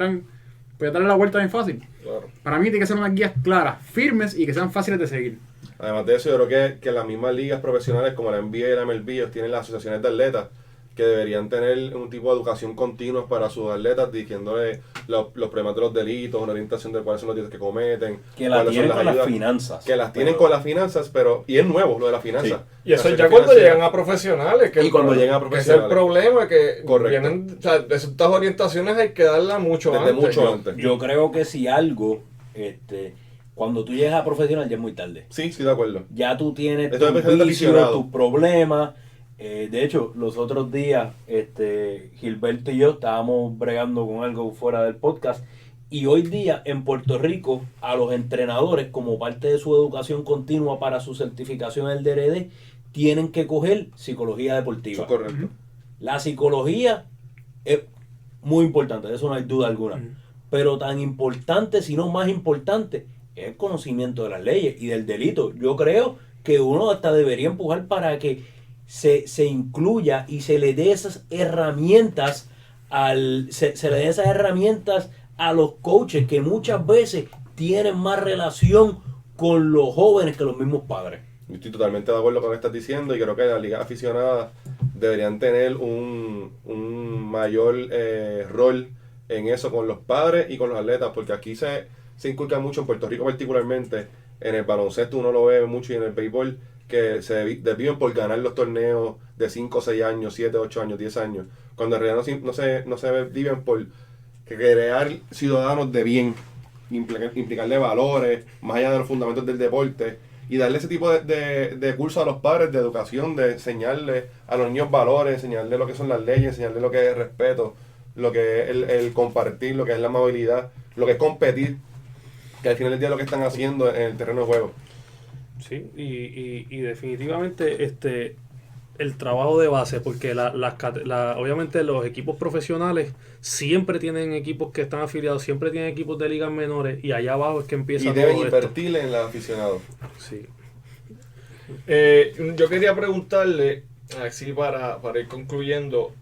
podía darle la vuelta bien fácil. Claro. Para mí tiene que ser unas guías claras, firmes y que sean fáciles de seguir. Además de eso, yo creo que las mismas ligas profesionales como la NBA y la MLB, ellos tienen las asociaciones de atletas que deberían tener un tipo de educación continua para sus atletas, diciéndole los problemas de los delitos, una orientación de cuáles son los delitos que cometen, que las cuáles tienen son con las las ayudas, finanzas. que las tienen con las finanzas, y es nuevo lo de las finanzas. Y eso Las ya cuando financieras. llegan a profesionales. Y cuando llegan a profesionales. Que es el problema, que Correcto. vienen, o sea, estas orientaciones hay que darlas mucho Desde antes. mucho antes. Yo creo que si algo, cuando tú llegas a profesional ya es muy tarde. Sí, de acuerdo. Ya tú tienes Esto tus es de vicios, aficionado. tus problemas. De hecho, los otros días, Gilberto y yo estábamos bregando con algo fuera del podcast. Y hoy día en Puerto Rico, a los entrenadores, como parte de su educación continua para su certificación en el DRD, tienen que coger psicología deportiva. Eso es correcto. La psicología es muy importante, de eso no hay duda alguna. Pero tan importante, si no más importante, es el conocimiento de las leyes y del delito. Yo creo que uno hasta debería empujar para que se incluya y se le dé esas herramientas se le dé esas herramientas a los coaches, que muchas veces tienen más relación con los jóvenes que los mismos padres. Yo estoy totalmente de acuerdo con lo que estás diciendo, y creo que las ligas aficionadas deberían tener un mayor rol en eso con los padres y con los atletas, porque aquí se inculca mucho, en Puerto Rico particularmente, en el baloncesto uno lo ve mucho, y en el béisbol, que se desviven por ganar los torneos de 5, 6 años, 7, 8 años, 10 años, cuando en realidad no se viven por crear ciudadanos de bien, implicarle valores, más allá de los fundamentos del deporte, y darle ese tipo de curso a los padres de educación, de enseñarle a los niños valores, enseñarle lo que son las leyes, enseñarle lo que es respeto, lo que es el compartir, lo que es la amabilidad, lo que es competir, que al final del día es lo que están haciendo en el terreno de juego. Sí, y definitivamente el trabajo de base, porque obviamente los equipos profesionales siempre tienen equipos que están afiliados, siempre tienen equipos de ligas menores, y allá abajo es que empieza Y todo deben esto. invertirle en los aficionados. Sí. Yo quería preguntarle, así para ir concluyendo,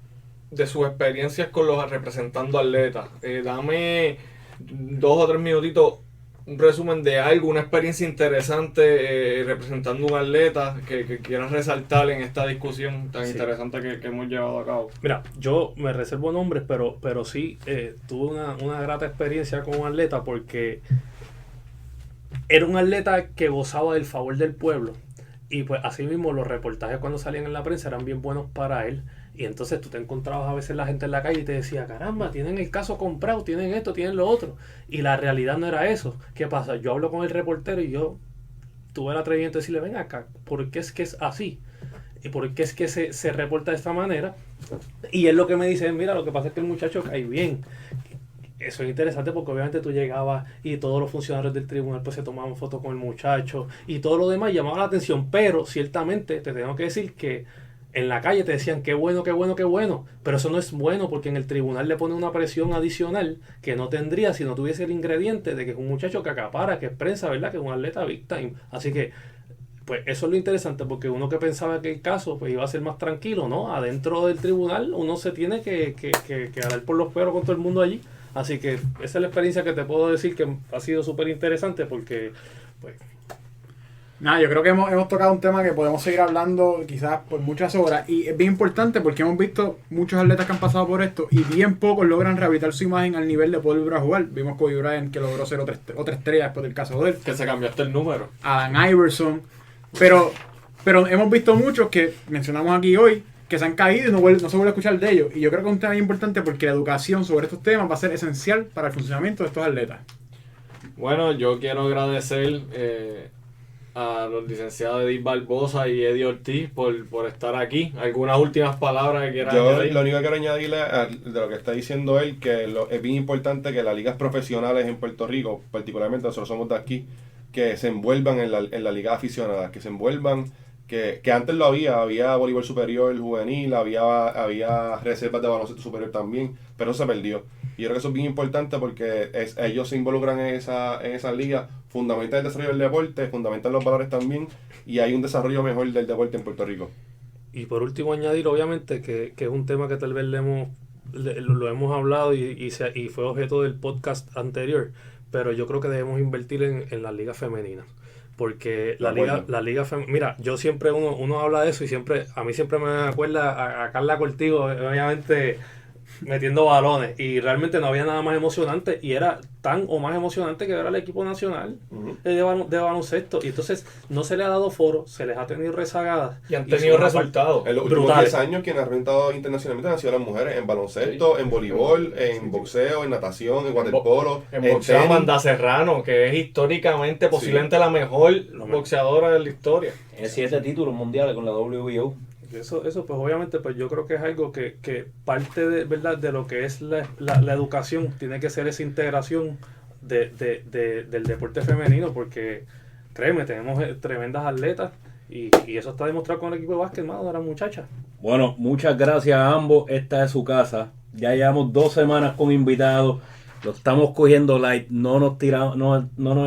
de sus experiencias con los representando atletas. Dame 2 o 3 minutitos un resumen de algo, una experiencia interesante representando un atleta que quieras resaltar en esta discusión tan interesante que hemos llevado a cabo. Mira, yo me reservo nombres, pero sí tuve una grata experiencia con un atleta porque era un atleta que gozaba del favor del pueblo. Y pues así mismo los reportajes cuando salían en la prensa eran bien buenos para él. Y entonces tú te encontrabas a veces la gente en la calle y te decía, caramba, tienen el caso comprado, tienen esto, tienen lo otro. Y la realidad no era eso. ¿Qué pasa? Yo hablo con el reportero y yo tuve el atrevimiento de decirle, ven acá, ¿por qué es que es así? ¿Y por qué es que se reporta de esta manera? Y él lo que me dice, mira, lo que pasa es que el muchacho cae bien. Eso es interesante porque obviamente tú llegabas y todos los funcionarios del tribunal pues se tomaban fotos con el muchacho y todo lo demás llamaba la atención, pero ciertamente te tengo que decir que en la calle te decían qué bueno, qué bueno, qué bueno, pero eso no es bueno porque en el tribunal le pone una presión adicional que no tendría si no tuviese el ingrediente de que es un muchacho que acapara, que expresa, ¿verdad? Que es un atleta big time. Así que pues eso es lo interesante porque uno que pensaba que el caso pues iba a ser más tranquilo, ¿no? Adentro del tribunal uno se tiene que arar por los pelos con todo el mundo allí. Así que esa es la experiencia que te puedo decir que ha sido súper interesante porque, pues... Nada, yo creo que hemos tocado un tema que podemos seguir hablando quizás por muchas horas y es bien importante porque hemos visto muchos atletas que han pasado por esto y bien pocos logran rehabilitar su imagen al nivel de poder volver a jugar. Vimos Kobe Bryant que logró ser otra estrella después del caso de él. Que se cambió hasta el número. Allen Iverson. Pero hemos visto muchos que mencionamos aquí hoy que se han caído y no se vuelve a escuchar de ellos. Y yo creo que es un tema bien importante porque la educación sobre estos temas va a ser esencial para el funcionamiento de estos atletas. Bueno, yo quiero agradecer a los licenciados Edil Barbosa y Eddie Ortiz por estar aquí. ¿Algunas últimas palabras que quieran añadir? Lo único que quiero añadirle de lo que está diciendo él, que es bien importante que las ligas profesionales en Puerto Rico, particularmente nosotros somos de aquí, que se envuelvan en la liga aficionada, que se envuelvan, que antes lo había voleibol superior, juvenil, había reservas de baloncesto superior también, pero eso se perdió. Y yo creo que eso es bien importante porque ellos se involucran en esa liga, fundamentan el desarrollo del deporte, fundamentan los valores también, y hay un desarrollo mejor del deporte en Puerto Rico. Y por último añadir, obviamente, que es un tema que tal vez lo hemos hablado y fue objeto del podcast anterior, pero yo creo que debemos invertir en las ligas femeninas. Porque la liga femenina, mira, yo siempre uno habla de eso y a mí siempre me acuerda a Carla Cortijo, obviamente metiendo balones, y realmente no había nada más emocionante y era tan o más emocionante que ver al equipo nacional de baloncesto, y entonces no se le ha dado foro, se les ha tenido rezagadas y han tenido resultados. En los últimos 10 años quienes han rentado internacionalmente han sido las mujeres en baloncesto, en voleibol, en boxeo, en natación, en waterpolo, en boxeo. Amanda Serrano, que es históricamente posiblemente la mejor boxeadora de la historia. Tiene 7 títulos mundiales con la WBO. Eso pues obviamente pues yo creo que es algo que parte de verdad de lo que es la educación tiene que ser esa integración del deporte femenino, porque créeme, tenemos tremendas atletas y eso está demostrado con el equipo de básquet, mano, de las muchachas. Bueno, muchas gracias a ambos. Esta es su casa. Ya llevamos 2 semanas con invitados. Lo estamos cogiendo light. No nos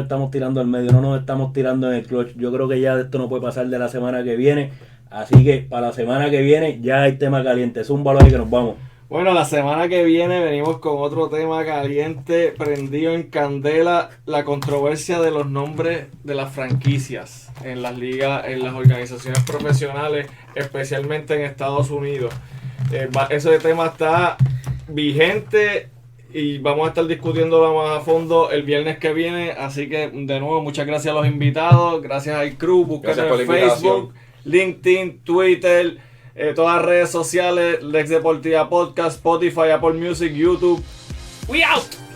estamos tirando al medio. No nos estamos tirando en el clutch. Yo creo que ya esto no puede pasar de la semana que viene. Así que para la semana que viene ya hay tema caliente. Es un valor y que nos vamos. Bueno, la semana que viene venimos con otro tema caliente, prendido en candela, la controversia de los nombres de las franquicias en las ligas, en las organizaciones profesionales, especialmente en Estados Unidos. Ese tema está vigente y vamos a estar discutiéndolo más a fondo el viernes que viene. Así que, de nuevo, muchas gracias a los invitados, gracias al crew, búsquenos en Facebook, LinkedIn, Twitter, todas las redes sociales, Lex Deportiva Podcast, Spotify, Apple Music, YouTube. We out!